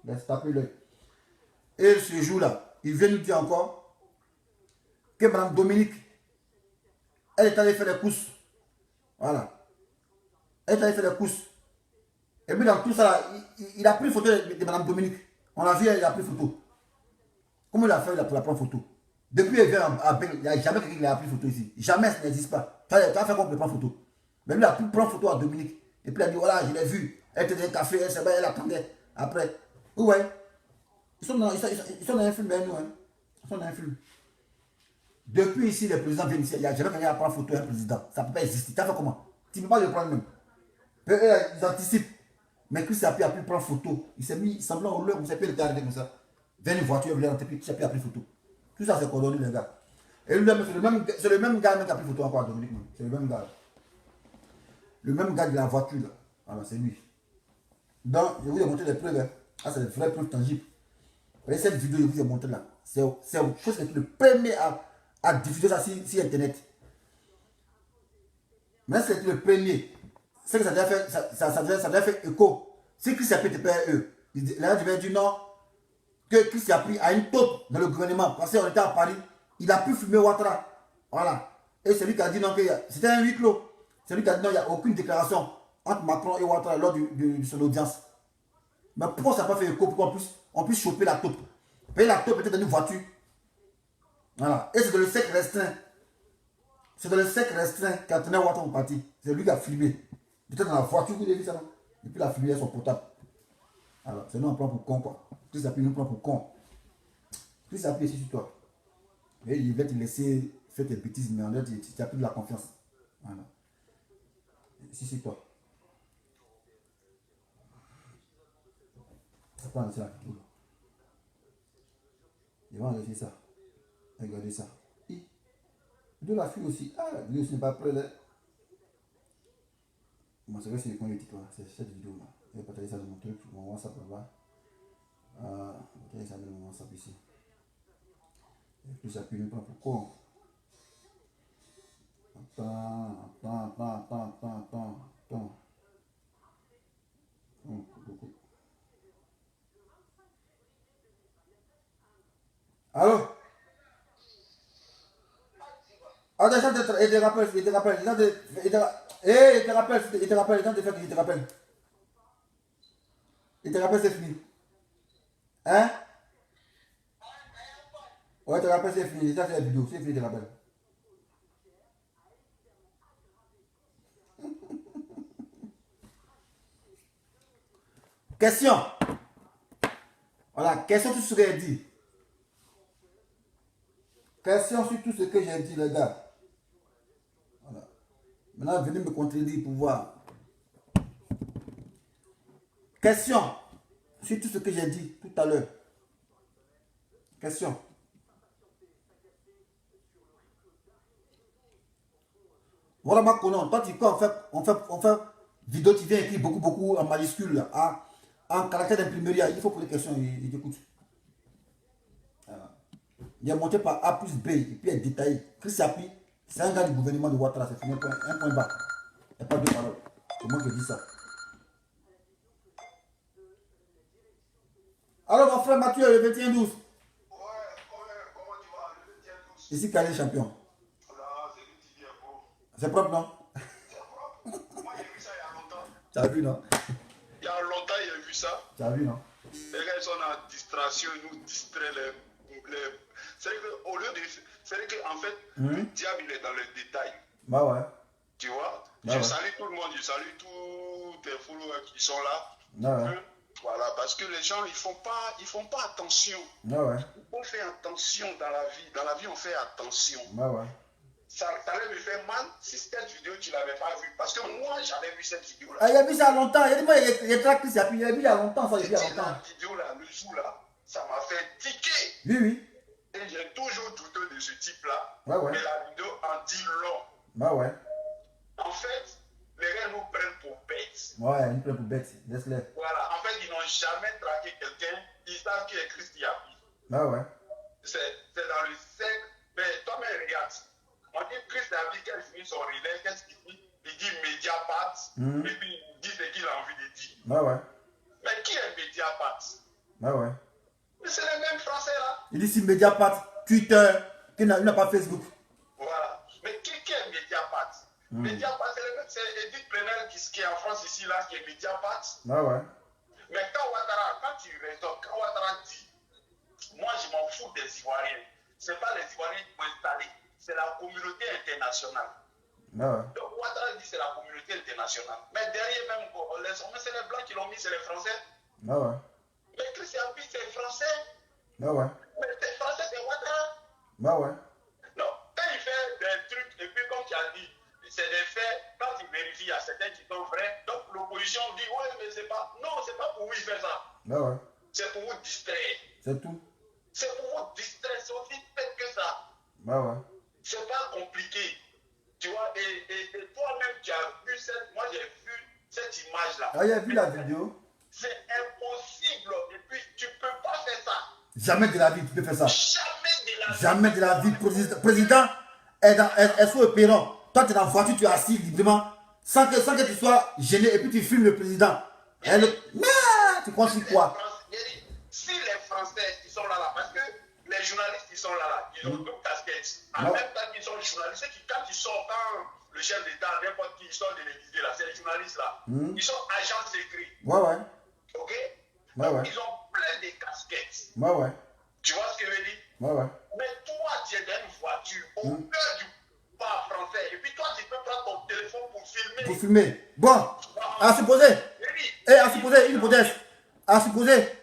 Laisse taper l'œil. Et ce jour-là, il vient nous dire encore que Mme Dominique, elle est allée faire les courses. Voilà. Elle est allée faire les courses. Et puis dans tout ça, là, il a pris photo de Mme Dominique. On l'a vu, il a pris photo. Comment il a fait pour la prendre photo? Depuis il vient à Beng, il n'y a jamais quelqu'un qui a pris photo ici. Jamais, ça n'existe pas. Tu as fait qu'on peut prendre photo. Mais lui, il a pu prendre photo à Dominique. Et puis il a dit, voilà, je l'ai vu. Elle était dans un café, elle attendait. Après, ouais. Ils sont dans un film, nous. Hein. Ils sont dans un film. Depuis ici, les présidents viennent ici. Il n'y a jamais quelqu'un à prendre photo d'un président. Ça ne peut pas exister. Tu as fait comment? Tu ne peux pas le prendre même. Ils anticipent. Mais Chris Yapi a pu prendre photo. Il s'est mis semblant au leurre, vous savez, il était arrivé comme ça. Vers une voiture, il a pris photo. Tout ça, c'est coordonné, les gars. Et lui, c'est le même gars qui a pris photo encore à Dominique. C'est le même gars. Le même gars de la voiture, là. Voilà, c'est lui. Donc, je vous ai montré les preuves. Hein. Ah, c'est des vraies preuves tangibles. Vous voyez cette vidéo, je vous ai montré là. C'est une chose qui est le premier à diffuser ça sur Internet. Mais c'est le premier. C'est que ça devait faire écho. Si Chris Yapi était PRE, là, je vais dire non, que Chris Yapi a une taupe dans le gouvernement. Parce qu'on était à Paris, il a pu filmer Ouattara. Voilà. Et c'est lui qui a dit non, c'était un huis clos. C'est lui qui a dit non, il n'y a aucune déclaration entre Macron et Ouattara lors de son audience. Mais pourquoi ça n'a pas fait écho pour qu'on puisse choper la taupe? Payer la taupe peut-être dans une voiture. Voilà. Et c'est dans le cercle restreint. C'est dans le cercle restreint qu'a tenu Ouattara au parti. C'est lui qui a filmé. Il était dans la voiture, vous avez vu ça, non? Et puis il a filmé son portable. Alors, c'est nous on prend pour con, quoi. Chris Yapi nous prend pour con. Chris Yapi ici sur toi. Et il va te laisser faire tes bêtises, mais en fait, tu n'as plus de la confiance. Voilà. Ici sur toi. Ça prend ça. Ils vont enlever ça. Regardez ça. De la fille aussi. Ah, lui aussi n'est pas prêt là. Moi, c'est vrai que c'est le coin du titre, c'est cette vidéo-là. Je vais partager ça dans mon truc, mon WhatsApp là-bas. Je vais partager ça dans mon WhatsApp ici. Et puis ça peut nous prendre pour con. Attends. Allô? Attends, il te rappelle, il te rappelle, il te rappelle. Il te rappelle, c'est fini. Hein? Ouais, il te rappelle, c'est fini. Ça, c'est la vidéo, c'est fini, il te rappelle. Question. Voilà, question sur ce que j'ai dit. Question sur tout ce que j'ai dit, les gars. Voilà. Maintenant, venez me contredire pour voir. Question sur tout ce que j'ai dit tout à l'heure. Question. Voilà ma conne. Toi, tu quand on fait vidéo, tu viens écrire beaucoup en majuscule, en caractère d'imprimerie. Il faut poser des questions, il t'écoute. Voilà. Il est monté par A plus B, et puis il est détaillé. Chris Yapi, c'est un gars du gouvernement de Ouattara, c'est un point bas. Il n'y a pas de parole. C'est moi qui dis ça. Alors, mon frère Mathieu, le 21-12. Ouais, comment tu vas? Le 21-12. Ici, Calais champion. Là, c'est lui qui est beau. C'est propre, non? C'est propre. Moi, j'ai vu ça il y a longtemps. Tu as vu, non? Il y a longtemps, j'ai vu ça. Tu as vu, non? Les gars, ils sont en distraction, ils nous distraient les... C'est qu'au lieu de... C'est qu'en fait, le diable, il est dans le détail. Bah ouais. Tu vois? Bah Je ouais. salue tout le monde, je salue tous tes followers qui sont là. Bah ouais. Voilà, parce que les gens, ils font pas attention. Bah ouais. On fait attention dans la vie. Dans la vie, on fait attention. Bah ouais. Ça allait me faire mal si cette vidéo, tu ne l'avais pas vue. Parce que moi, j'avais vu cette vidéo-là. Ah, il a vu ça longtemps. Il a dit, moi, il est très Chris Yapi. Il a vu il y a longtemps, ça, il y a longtemps. La vidéo-là, le jour-là, ça m'a fait tiquer. Oui, oui. Et j'ai toujours douté de ce type-là. Bah ouais. Mais la vidéo en dit long. Bah ouais. En fait, les gens nous prennent pour bêtes. Ouais, une pleine pour bête. Laisse-les. Voilà, en fait, ils n'ont jamais traqué quelqu'un. Ils savent qui est Chris Yapi. Bah ouais. C'est dans le cercle. Mais toi-même, regarde. On dit Chris Yapi, quand il finit son relais, qu'est-ce qu'il dit? Il dit Mediapart. Et puis il dit ce qu'il a envie de dire. Bah ouais. Mais qui est Mediapart? Bah ouais. Mais c'est les mêmes Français là. Il dit si Mediapart, Twitter, il n'a pas Facebook. Voilà. Mais qui est Mediapart? Mediapart, c'est Edith Plenel qui est en France ici, là, qui est Mediapart. Bah ouais. Mais quand tu raisonnes, quand Ouattara dit, moi je m'en fous des Ivoiriens, ce n'est pas les Ivoiriens qui vont installer, c'est la communauté internationale. Bah ouais. Donc Ouattara dit c'est la communauté internationale. Mais derrière même, c'est les Blancs qui l'ont mis, c'est les Français. Bah ouais. Mais Chris Yapi, c'est Français. Bah ouais. Mais c'est Français, c'est Ouattara. Bah ouais. Non, quand il fait des trucs, et puis comme tu as dit, c'est des faits, quand il vérifie, il y a certains qui sont vrais, donc l'opposition dit, ouais, mais c'est pas, non, c'est pas pour vous, il fait ça. Bah ouais. C'est pour vous distraire. C'est tout. C'est pour vous distraire, c'est aussi fait que ça. Bah ouais. C'est pas compliqué. Tu vois, et toi-même, tu as vu moi j'ai vu cette image-là. Ah, il a vu la vidéo? C'est impossible, et puis tu peux pas faire ça. Jamais de la vie, tu peux faire ça. Jamais de la vie. Jamais de la vie. Président est sur le perron. Toi, tu es dans la voiture, tu es assis librement, sans que tu sois gêné, et puis tu filmes le président. Tu crois sur quoi? Si les Français, ils sont là, parce que les journalistes, ils sont là, ils ont deux casquettes. En même temps qu'ils sont les journalistes, quand ils sortent, quand le chef d'État, n'importe qui, ils sortent de l'Élysée, là, c'est les journalistes là. Ils sont agents secrets. Ouais, ouais. Ok? Ouais, Donc, ouais. ils ont plein de casquettes. Ouais, ouais. Tu vois ce que je veux dire? Ouais, ouais. Mais toi, tu es dans une voiture, au cœur du pas français, et puis toi, tu peux prendre ton téléphone pour filmer. Pour filmer. Bon, à supposer. Et à supposer une hypothèse. À supposer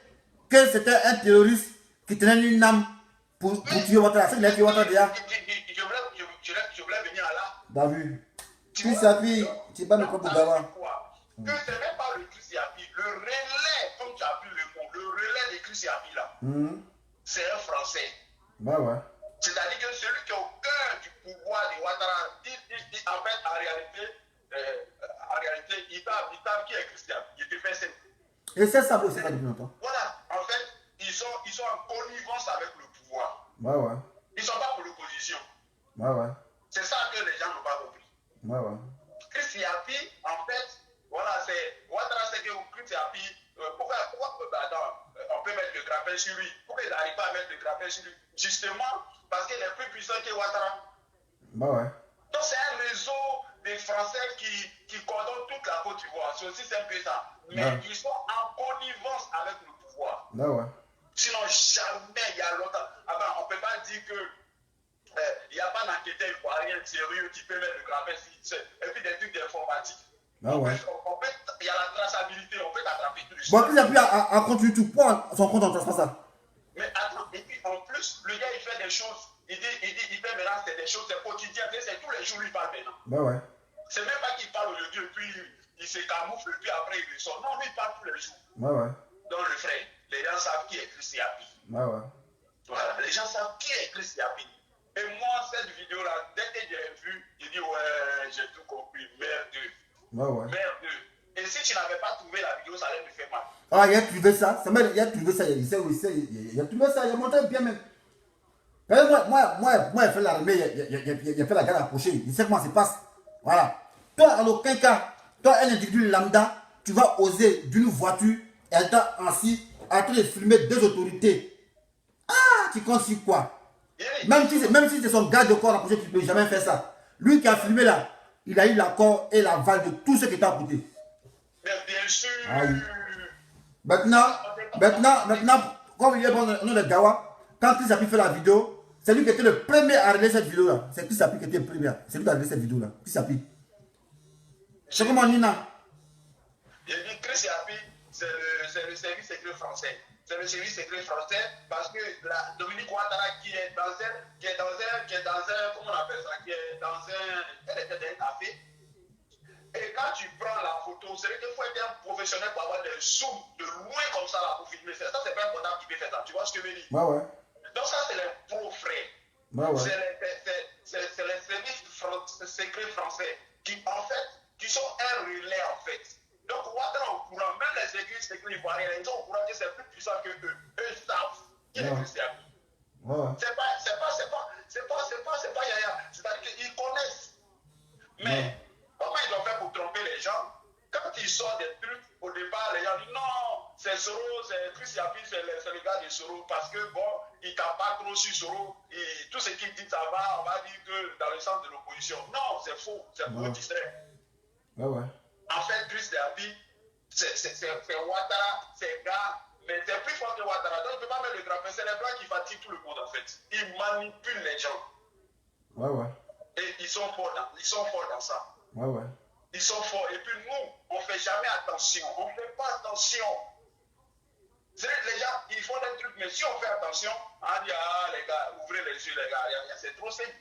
que c'était un terroriste qui tenait une arme pour tuer Ouattara. C'est qu'il a tué Ouattara déjà. Je voulais venir là. T'as vu? Chris Yapi, tu vas me prendre pour gamin. Que ce n'est pas le Chris Yapi, le relais, comme tu as appelé le mot, le relais de Chris Yapi là, c'est un Français. Bah ouais. C'est-à-dire que celui qui est au cœur du pouvoir de Ouattara, en fait, en réalité, il tape qui est Chris Yapi, il était fait simple. Et c'est ça aussi, ça depuis longtemps. Voilà, en fait, ils sont en connivence avec le pouvoir. Bah ouais. Ils ne sont pas pour l'opposition. Bah ouais. C'est ça que les gens n'ont pas compris. Bah ouais. Chris Yapi, en fait, voilà, c'est Ouattara, c'est que Chris Yapi, pourquoi on peut mettre le grappin sur lui? Pourquoi il n'arrive pas à mettre le grappin sur lui? Justement, parce qu'il est plus puissant que Ouattara. Bah ouais. Donc c'est un réseau des Français qui coordonne toute la Côte d'Ivoire. C'est aussi simple que ça. Mais ils sont en connivence avec le pouvoir. Bah ouais. Sinon, jamais, il y a longtemps. On ne peut pas dire que il n'y a pas d'enquêteur ivoirien sérieux qui peut mettre le grappin. Et puis des trucs d'informatique. Bah ouais. Il y a la traçabilité, on peut t'attraper tout de suite. Bon, Chris Yapi a continué tout. Pourquoi son compte en transfert ça? Mais attends, et puis en plus, le gars il fait des choses. Il fait maintenant, c'est des choses, c'est quotidien. C'est tous les jours lui parle maintenant. Bah ouais. C'est même pas qu'il parle aujourd'hui et puis il se camoufle et puis après il ressort. Non, lui il parle tous les jours. Bah ouais. Donc le frère, les gens savent qui est Chris Yapi. Bah ouais. Voilà, les gens savent qui est Chris Yapi. Et moi, cette vidéo-là, dès que j'ai vu, il dit ouais, j'ai tout compris. Merdeux. Ouais. Merdeux. Et si tu n'avais pas trouvé la vidéo, ça allait me faire mal. Ah, il a trouvé ça. Il a trouvé ça. Il a trouvé ça. Il a montré bien même. Moi, il fait l'armée. Il a fait la garde approchée. Il sait comment ça se passe. Voilà. Toi, en aucun cas, toi, un individu lambda, tu vas oser d'une voiture, elle t'a assis, en train de filmer deux autorités. Ah, tu comptes sur quoi? Même si c'est son garde de corps approché, tu ne peux jamais faire ça. Lui qui a filmé là, il a eu l'accord et l'aval de tous ceux qui étaient à côté. Mais bien sûr. Ah oui. Maintenant, comme il est bon, on est Gawa, quand Chris Happy fait la vidéo, c'est lui qui était le premier à réaliser cette vidéo là. C'est Chris Happy qui était le premier. C'est lui qui a réalisé cette vidéo là. Chris Happy. C'est comment Nina? J'ai dit Chris Happy, c'est le service secret français. C'est le service secret français parce que Dominique Ouattara qui est dans un, comment on appelle ça, elle était dans un café. Et quand tu prends la photo, c'est qu'il faut être un professionnel pour avoir des zooms de loin comme ça là pour filmer. Ça, c'est pas un comptable qui peut faire ça. Tu vois ce que je veux dire? Ouais. Donc ça, c'est les pros frères. Ouais. C'est les services secrets français qui, en fait, qui sont un relais en fait. Donc Ouattara au courant, même les services secrets ivoiriens, ils sont au courant que c'est plus puissant que eux. Eux savent qui est Christian. C'est pas Yaya. C'est-à-dire qu'ils connaissent. Mais comment ils ont fait pour tromper les gens? Quand ils sortent des trucs, au départ, les gens disent non, c'est Soro, c'est Chris Happy, c'est le gars de Soro, parce que bon, il ne tape pas trop sur Soro, et tout ce qu'il dit, ça va, on va dire que dans le sens de l'opposition. Non, c'est faux, c'est pour distraire. Ouais. En fait, Chris Happy, c'est Ouattara, c'est gars, mais c'est plus fort que Ouattara. Donc, il ne peut pas mettre le grappin, c'est les blancs qui fatiguent tout le monde en fait. Ils manipulent les gens. Ouais. Et ils sont forts dans ça. Ouais. Ils sont forts. Et puis nous, on ne fait jamais attention. On ne fait pas attention. Les gens, ils font des trucs, mais si on fait attention, on dit, ah les gars, ouvrez les yeux les gars, c'est trop simple.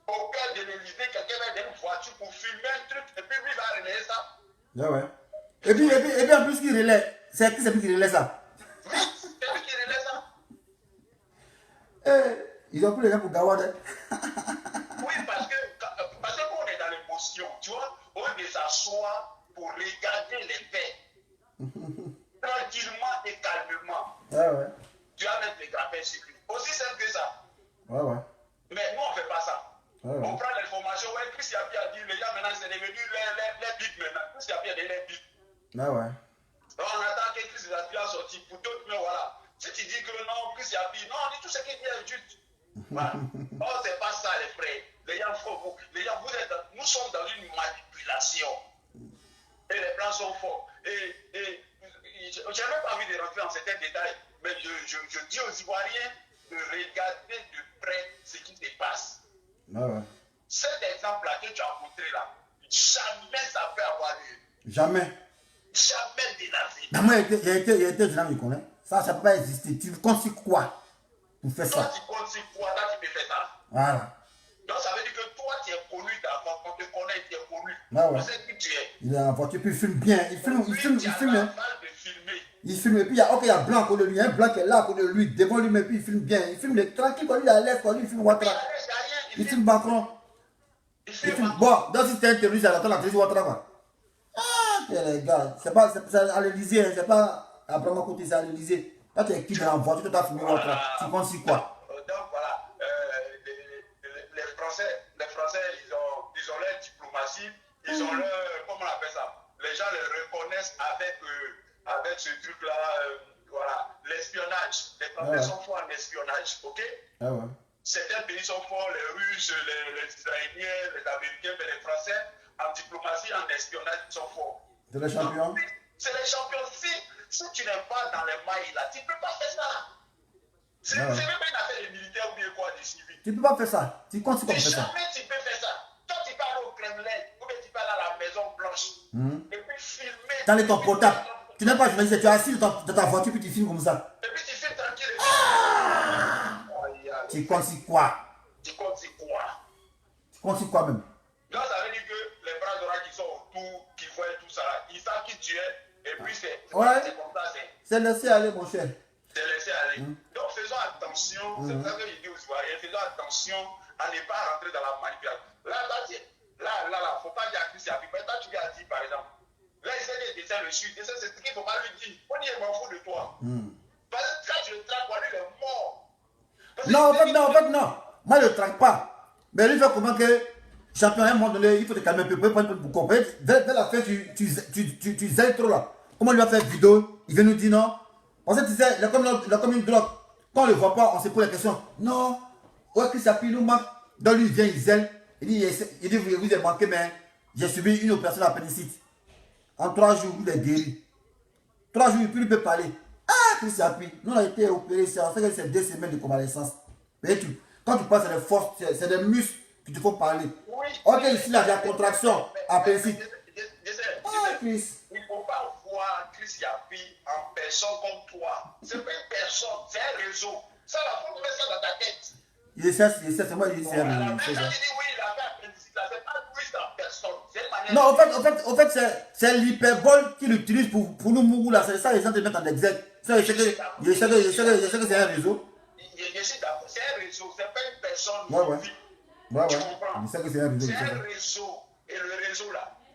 Au cœur de l'Élysée, quelqu'un va dans une voiture pour filmer un truc, et puis lui il va relayer ça. Ouais. Et puis en plus qu'il relaie, c'est lui qui relaie ça. Oui, c'est lui qui relaie ça. Ils ont pris les gens pour Gawad. Oui, parce que quand on est dans l'émotion, tu vois, on est s'asseoir pour regarder les faits. Tranquillement et calmement. Ouais. Tu vas mettre les grappins sur lui. Aussi simple que ça. Ouais. Mais nous, on ne fait pas ça. Ouais. On prend l'information. Ouais, Chris Happy a dit, les gens maintenant, c'est devenu les bips maintenant. Chris Happy a donné les bips. Ouais. Donc, on attend que Chris Happy a sorti pour d'autres, mais voilà. Si tu dis que non, Chris Happy, non, on dit tout ce qu'il dit est juste. Voilà. Non, c'est pas ça, les frères. Les gens, nous sommes dans une manipulation. Et les plans sont forts. Et je n'ai même pas envie de rentrer dans certains détails, mais je dis aux Ivoiriens de regarder de près ce qui se passe. Ouais. Cet exemple-là que tu as montré là, jamais ça peut avoir lieu. Jamais Jamais de la vie. Mais moi, il y a été dynamique, hein. Ça ne peut pas exister. Tu comptes sur quoi pour faire Toi, ça? tu comptes sur quoi? Toi, tu peux faire ça. Voilà. Donc, ça veut dire que toi, tu es connu d'avant. Quand on te connaît, tu es connu. Ouais. On sait qui tu es. Il a la voiture, puis il filme bien. Il filme. Hein. De filmer. Il filme. Et puis, il y a blanc à côté de lui. Il y a un blanc qui est là à côté de lui, devant lui, mais puis il filme bien. Il filme tranquille, quand lui, il est à l'aise, quand lui, il filme Ouattara. Il filme Macron. Il filme. Bon, donc si c'était un terroriste, il attend la terroriste Ouattara, quoi. Ah, les gars, c'est à l'Élysée, hein, c'est pas à Brahma-Côté, c'est à l'Élysée. Là, tu es qui dans la voiture, tu as filmé Ouattara. Tu penses sur quoi? Donc voilà, les Français, ils ont leur diplomatie, ils ont leur, comment on appelle ça? Les gens les reconnaissent avec ce truc-là, voilà, l'espionnage. Les Français sont forts en espionnage, ok? Certains pays sont forts, les Russes, les Israéliens, les Américains, mais les Français, en diplomatie, en espionnage, ils sont forts. C'est les champions? Donc, c'est les champions. Si tu n'es pas dans les mailles là, tu ne peux pas faire ça là. C'est même pas une affaire de militaire ou bien quoi, de civil. Tu ne peux pas faire ça. Tu comptes sur quoi faire ça? Jamais tu peux faire ça. Toi, tu parles au Kremlin, ou bien tu parles à la Maison Blanche. Et puis filmer. Dans ton portable. Tu n'es pas journaliste, tu es assis dans ta voiture, puis tu filmes comme ça. Et puis tu filmes tranquille. Tu comptes sur quoi? Tu comptes sur quoi? Tu comptes sur quoi même? Donc ça veut dire que les bras d'oreilles qui sont autour, qui voient tout ça, ils savent qui tu es. Et puis c'est comme ça. C'est laisser aller, mon cher. C'est laisser aller. Donc faisons attention, c'est ça que je dis aux Ivoiriens, faisons attention à ne pas rentrer dans la manipulation. Là, Non, en fait, non. Moi, je ne traque pas. Mais lui fait comment que, champion, à un moment donné, il faut te calmer un peu pour comprendre. Vers la fin, tu zèles trop là. Comment il va faire vidéo? Il vient nous dire non. En fait, tu sais, il a comme une drogue. Quand on ne le voit pas, on se pose la question. Non. Ouais, Chris Happy nous manque. Donc lui, il vient, il zèle. Il dit, vous avez manqué, mais j'ai subi une opération d'appendicite. En 3 jours, il est guéri. 3 jours, puis il peut parler. Ah, Chris Happy, nous on a été opérés, c'est 2 semaines de convalescence. Mais quand tu passes, c'est des forces, c'est des muscles qui te font parler. Oui. Ok, ici, là, il y a contraction, appendicite. Ah, Chris. Il ne faut pas voir Chris Happy en personne comme toi. C'est pas une personne, c'est un réseau. Ça, il faut mettre ça dans ta tête. Il essaie, c'est moi, il essaie. Voilà. Même quand tu dis oui, il a fait appendicite, là, c'est pas lui en personne. C'est une manière. Non, en fait c'est l'hyperbole qu'il utilise pour nous mourir là. C'est ça, les gens te mettent en exergue. Ça, je sais que c'est un réseau. Je suis d'accord, c'est un réseau, c'est pas une personne. Ouais. Tu comprends? Je sais que c'est un réseau. C'est un réseau. Et le réseau là, on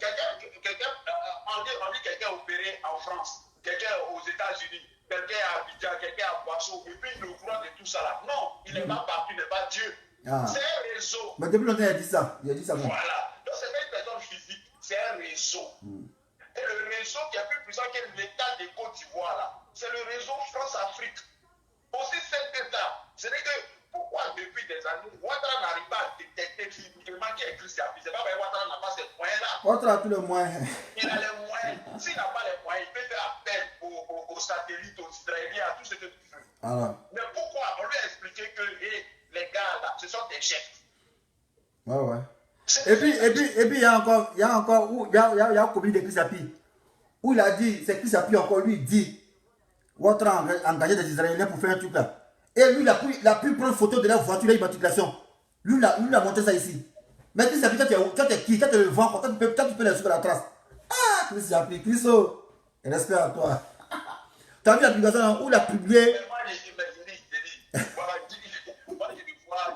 dit quelqu'un opéré en France, quelqu'un aux États-Unis, quelqu'un à Abidjan, quelqu'un à Boisseau, et puis il nous croit de tout ça là. Non, il n'est pas partout, il n'est pas Dieu. Ah. C'est un réseau. Mais depuis longtemps, il a dit ça. Bon. Voilà. Donc c'est pas une personne physique, c'est un réseau. Et le réseau qui est plus puissant que l'État de Côte d'Ivoire là, c'est le réseau France-Afrique. Aussi simple que ça. C'est-à-dire que pourquoi depuis des années, Ouattara n'arrive pas à détecter qu'il manque un Chris Happy? C'est pas parce que Ouattara n'a pas ces moyens-là. Ouattara a tous les moyens. Il a les moyens. S'il n'a pas les moyens, il peut faire appel aux satellites, aux Israéliens, à tout ce que tu veux. Alors. Mais pourquoi? On lui a expliqué que les gars là, ce sont des chefs. Ouais. Et puis, il y a encore, il y a un communiqué de Chris Happy où il a dit, c'est Chris Happy encore, lui, il dit, Ouattara a engagé des Israéliens pour faire un truc là. Et lui, il a pu prendre photo de la voiture d'immatriculation. Lui, il a montré ça ici. Mais Chris Happy, quand tu es qui? Quand tu le vends, quand tu peux les suivre la trace. Ah, Chris Happy, Chriso, respect à toi. Tu as vu l'application où il a publié. Mais moi,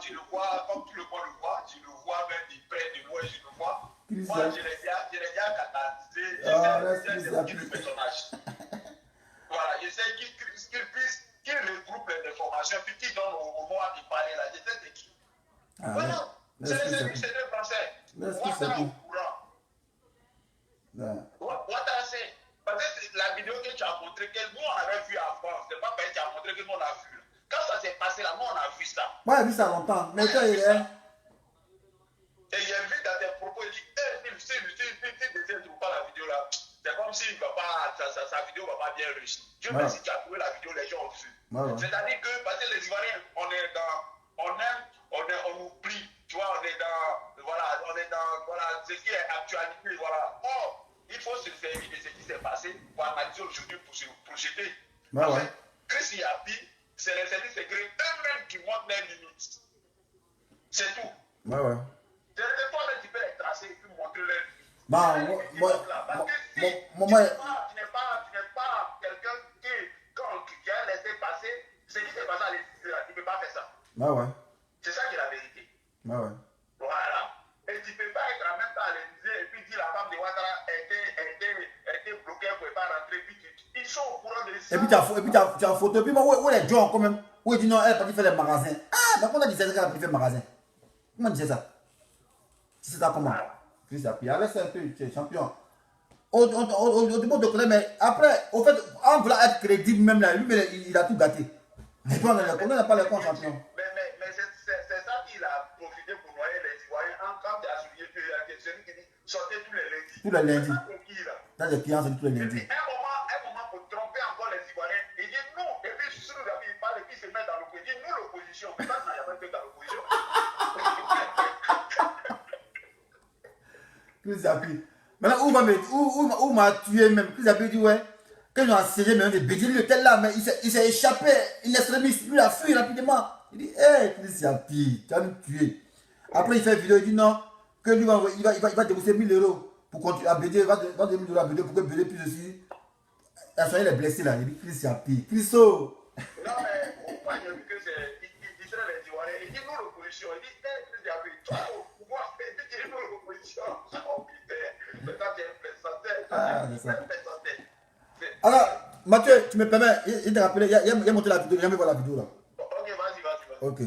je le vois, comme tout le monde le voit, je le vois même de près, de loin, je le vois. Moi, je l'ai déjà catalysé, je sais le personnage. Voilà, je sais qu'il regroupe les informations, puis qu'il donne au moment de parler là, je sais c'est qui. Voilà, c'est le français. Ouattara au courant. Ouattara, c'est. Parce que la vidéo que tu as montré, que nous on avait vu à France, c'est pas parce que tu as montré que nous on a vu. Quand ça s'est passé là, nous on a vu ça. Moi j'ai vu ça longtemps, mais quand il est. Et j'ai vu dans tes propos, il dit, si tu ne trouves pas la vidéo là, c'est comme si sa vidéo ne va pas bien réussir. Dieu merci, si tu as trouvé la vidéo, les gens ont vu. C'est-à-dire que, parce que les Ivoiriens, on oublie, tu vois, on est dans ce qui est actualité, voilà. Or, il faut se servir de ce qui s'est passé pour analyser aujourd'hui, pour se projeter. Chris Happy, c'est les services secrets eux-mêmes qui montrent leurs limites. C'est tout. C'est toi-même qui peux les tracer et puis montrer leurs limites. Tu n'es pas quelqu'un qui a laissé passer ce qui s'est passé à l'Élysée. Tu ne peux pas faire ça. C'est ça qui est la vérité. Voilà. Et tu ne peux pas être en même temps à l'Élysée et puis dire la femme de Ouattara était bloquée, elle ne pouvait pas rentrer. Puis ils sont au courant de ça. Et puis tu as photo. Et puis où est John quand même? Où il dit non, elle est partie faire les magasins. Ah, donc on a dit c'est qu'elle a parti faire les magasins. Comment tu sais ça? Tu sais ça comment? Chris Happy, arrête un peu, tu es champion. Au début de connaître, mais après, au fait, en voulant être crédible même là, lui, il a tout gâté. Mais on n'a pas les comptes champions. Mais c'est ça qu'il a profité pour noyer les Ivoiriens. Quand tu as souligné que celui qui dit sortez tous les lundis. Tous les lundis. Dans les clients, c'est tous les lundis. Un moment pour tromper encore les Ivoiriens. Il dit nous, et puis sur le il parle et puis il se met dans l'opposition. Il dit nous l'opposition. Mais ça, il n'y a pas que dans l'opposition. Chris Happy. Maintenant, où m'a tué même? Chris Happy dit ouais. Quand ils ont essayé même de baiser le tel là, mais il s'est échappé. Il est extrémiste. Lui, il a fui rapidement. Il dit hé, Chris Happy, tu vas nous tuer. Après, il fait une vidéo, il dit non, que lui, il va débourser 1000 € pour continuer à baiser. Il va donner 1000 € à baiser pour que baiser puisse aussi. Il est blessé là. Il dit Chris Happy. Chriso. Non, mais pourquoi il a vu que c'est. Il serait les Ivoiriens. Il dit nous l'opposition. Il dit Chris Happy, toi au pouvoir, il dit nous l'opposition. Oh putain. Mais toi, tu es un présentateur. Alors, Mathieu, tu me permets, il te rappelle, il y a monté la vidéo, il y a mis voir la vidéo là. Ok, vas-y. Ok.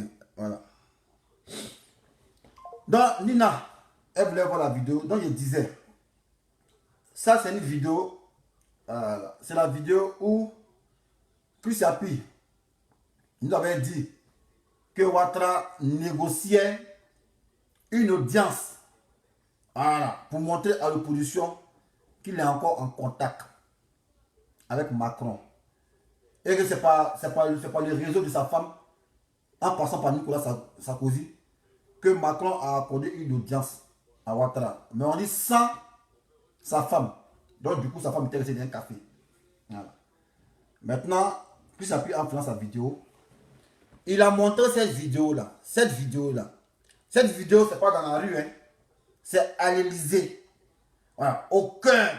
Nina, elle voulait voir la vidéo. Donc je disais, ça c'est une vidéo, c'est la vidéo où Chris Appuy nous avait dit que Ouattara négociait une audience, voilà, pour montrer à l'opposition qu'il est encore en contact avec Macron. Et que ce n'est pas le réseau de sa femme, en passant par Nicolas Sarkozy, que Macron a accordé une audience à Ouattara. Mais on dit sans sa femme. Donc du coup, sa femme était restée dans un café. Voilà. Maintenant, Chris Appuy en faisant sa vidéo, il a montré cette vidéo-là. Cette vidéo-là. Cette vidéo, c'est pas dans la rue, hein. C'est à l'Élysée. Voilà. Au cœur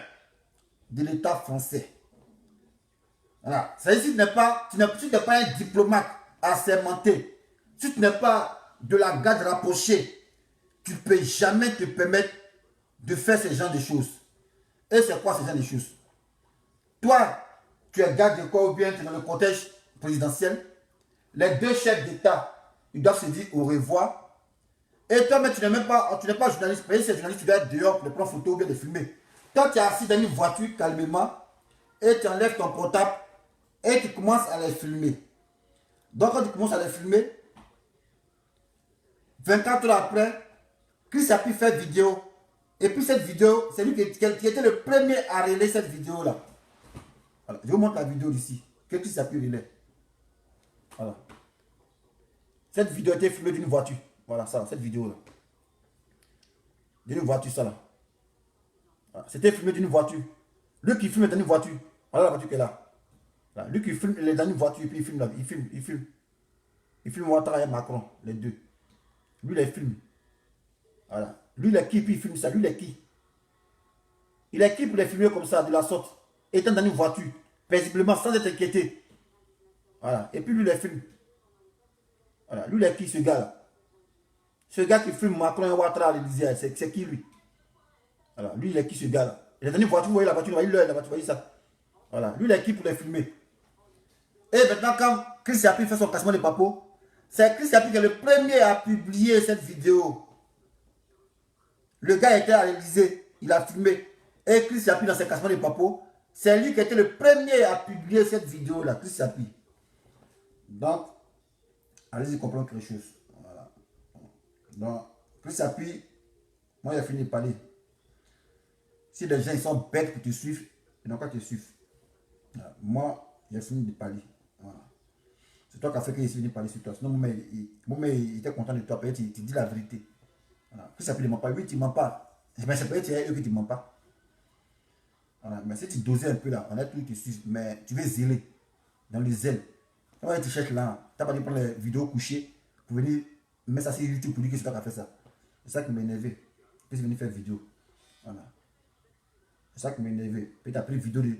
de l'État français. Voilà. C'est-à-dire, si tu n'es pas un diplomate assermenté, si tu n'es pas de la garde rapprochée, tu ne peux jamais te permettre de faire ce genre de choses. Et c'est quoi ce genre de choses? Toi, tu es garde de corps ou bien tu es dans le cortège présidentiel. Les deux chefs d'État, ils doivent se dire au revoir. Et toi, mais tu n'es pas journaliste. Mais si c'est journaliste, tu dois être dehors pour prendre photo ou bien de filmer. Toi, tu es assis dans une voiture calmement et tu enlèves ton portable et tu commences à les filmer. Donc, quand tu commences à les filmer, 24 heures après, Chris Appuy fait vidéo. Et puis cette vidéo, c'est lui qui était le premier à relayer cette vidéo-là. Voilà. Je vous montre la vidéo d'ici. Que Chris Appuy relaie. Voilà. Cette vidéo a été filmée d'une voiture. Voilà, ça, cette vidéo-là. D'une voiture, ça là. Voilà. C'était filmé d'une voiture. Lui qui filme est dans une voiture. Voilà la voiture qui est là. Voilà. Lui qui filme, il est dans une voiture et puis il filme là. Il filme Ouattara et Macron, les deux. Lui, il les filme. Voilà. Lui, il est qui, puis il filme ça. Lui, il est qui? Il est qui pour les filmer comme ça, de la sorte, étant dans une voiture, paisiblement, sans être inquiété. Voilà. Et puis lui, il les filme. Voilà. Lui, il est qui, ce gars-là? Ce gars qui filme Macron et Ouattara à l'Élysée, c'est qui, lui? Voilà. Lui, il est qui, ce gars-là? Il est dans une voiture, vous voyez la voiture, vous voyez l'heure, la voiture, vous voyez ça. Voilà. Lui, il est qui pour les filmer? Et maintenant, quand Chris Appuy fait son cassement de papeau, c'est Chris Appuy qui est le premier à publier cette vidéo. Le gars était à l'Élysée, il a filmé. Et Chris Appuy dans ses cassements de papeau, c'est lui qui était le premier à publier cette vidéo-là, Chris Appuy. Donc, allez-y comprendre quelque chose. Voilà. Donc, Chris Appuy, moi j'ai fini de parler. Si les gens ils sont bêtes pour te suivre, ils n'ont qu'à te suivre. Voilà. Moi, j'ai fini de parler. Voilà. C'est toi qui as fait que j'ai fini de parler sur toi. Sinon, moi, il était content de toi. Tu dis la vérité. Voilà. Chris Appuy ne ment pas. Oui, tu ne mens pas. Mais c'est peut-être eux qui ne mentent pas. Voilà. Mais si tu dosais un peu là, on a tout qui suit. Mais tu veux zéler dans les ailes. Quand tu cherches là, tu n'as pas dû prendre les vidéos couchées pour venir mettre ça sur YouTube pour dire que c'est toi qui as fait ça. C'est ça qui m'énervait. Puis c'est venu faire vidéo. Voilà. C'est ça qui m'énervait. Puis tu as pris une vidéo de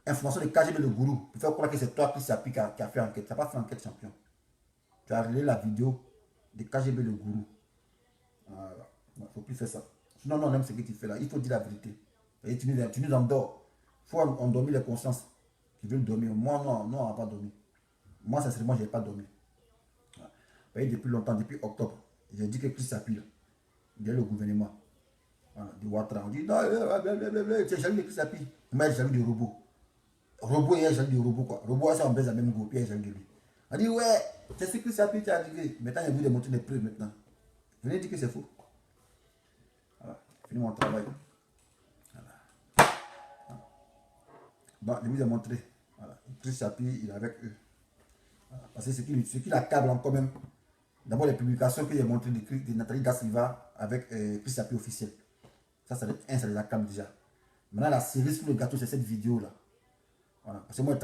information de KGB le gourou pour faire croire que c'est toi Chris Appuy qui a fait enquête. Tu n'as pas fait enquête, champion. Tu as relayé la vidéo de KGB le gourou. Voilà. Il ne faut plus faire ça. Sinon, non, on aime ce que tu fais là. Il faut dire la vérité. Et tu nous endors. Il faut endormir les consciences qui veulent dormir. Moi, non, on n'a pas dormi. Moi, sincèrement, je n'ai pas dormi. Voilà. Et depuis longtemps, depuis octobre, j'ai dit que Chris Appuy, il y a le gouvernement. Voilà, de Ouattara. On dit non, tu es jaloux de Chris Appuy. Moi, je suis jaloux du robot. Robot, il est jaloux du robot. Quoi. Robot, ça, on baise la même groupe, il est jaloux de lui. On dit ouais, c'est ce que Chris Appuy qui a arrivé. Maintenant, il a voulu démontrer les preuves maintenant. Venez dire que c'est faux. Voilà, fini mon travail. Voilà. Bon, je vous ai montré. Voilà. Chris Appuy, il est avec eux. Voilà. Parce que ce qui l'accable encore même, d'abord les publications que j'ai montrées de Nathalie Da Silva avec Chris Appuy officiel. Ça les accable déjà. Maintenant, la cerise sur le gâteau, c'est cette vidéo-là. Voilà. Parce que moi, je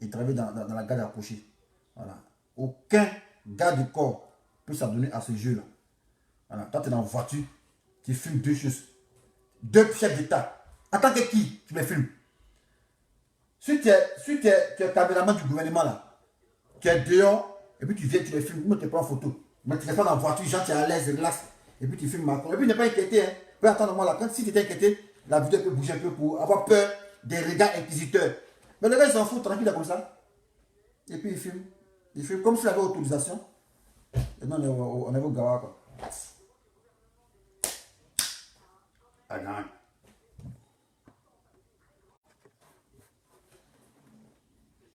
travaille dans la garde rapprochée. Voilà. Aucun garde du corps peut s'adonner à ce jeu-là. Voilà. Quand tu es dans la voiture, tu filmes deux choses. Deux chefs d'État. En tant que qui tu les filmes? Si tu es caméraman du gouvernement là, tu es dehors, et puis tu viens, tu les filmes, tu te prends en photo. Mais tu ne pas dans la voiture, genre tu es à l'aise, relax, et puis tu filmes Macron. Et puis ne pas inquiéter, hein. Puis attends-moi là, si tu étais inquiété, la vidéo peut bouger un peu pour avoir peur des regards inquisiteurs. Mais le gars il s'en fout tranquille comme ça. Et puis il filme. Il filme comme s'il avait autorisation. Et non, on est au Gawa quoi. À gagne.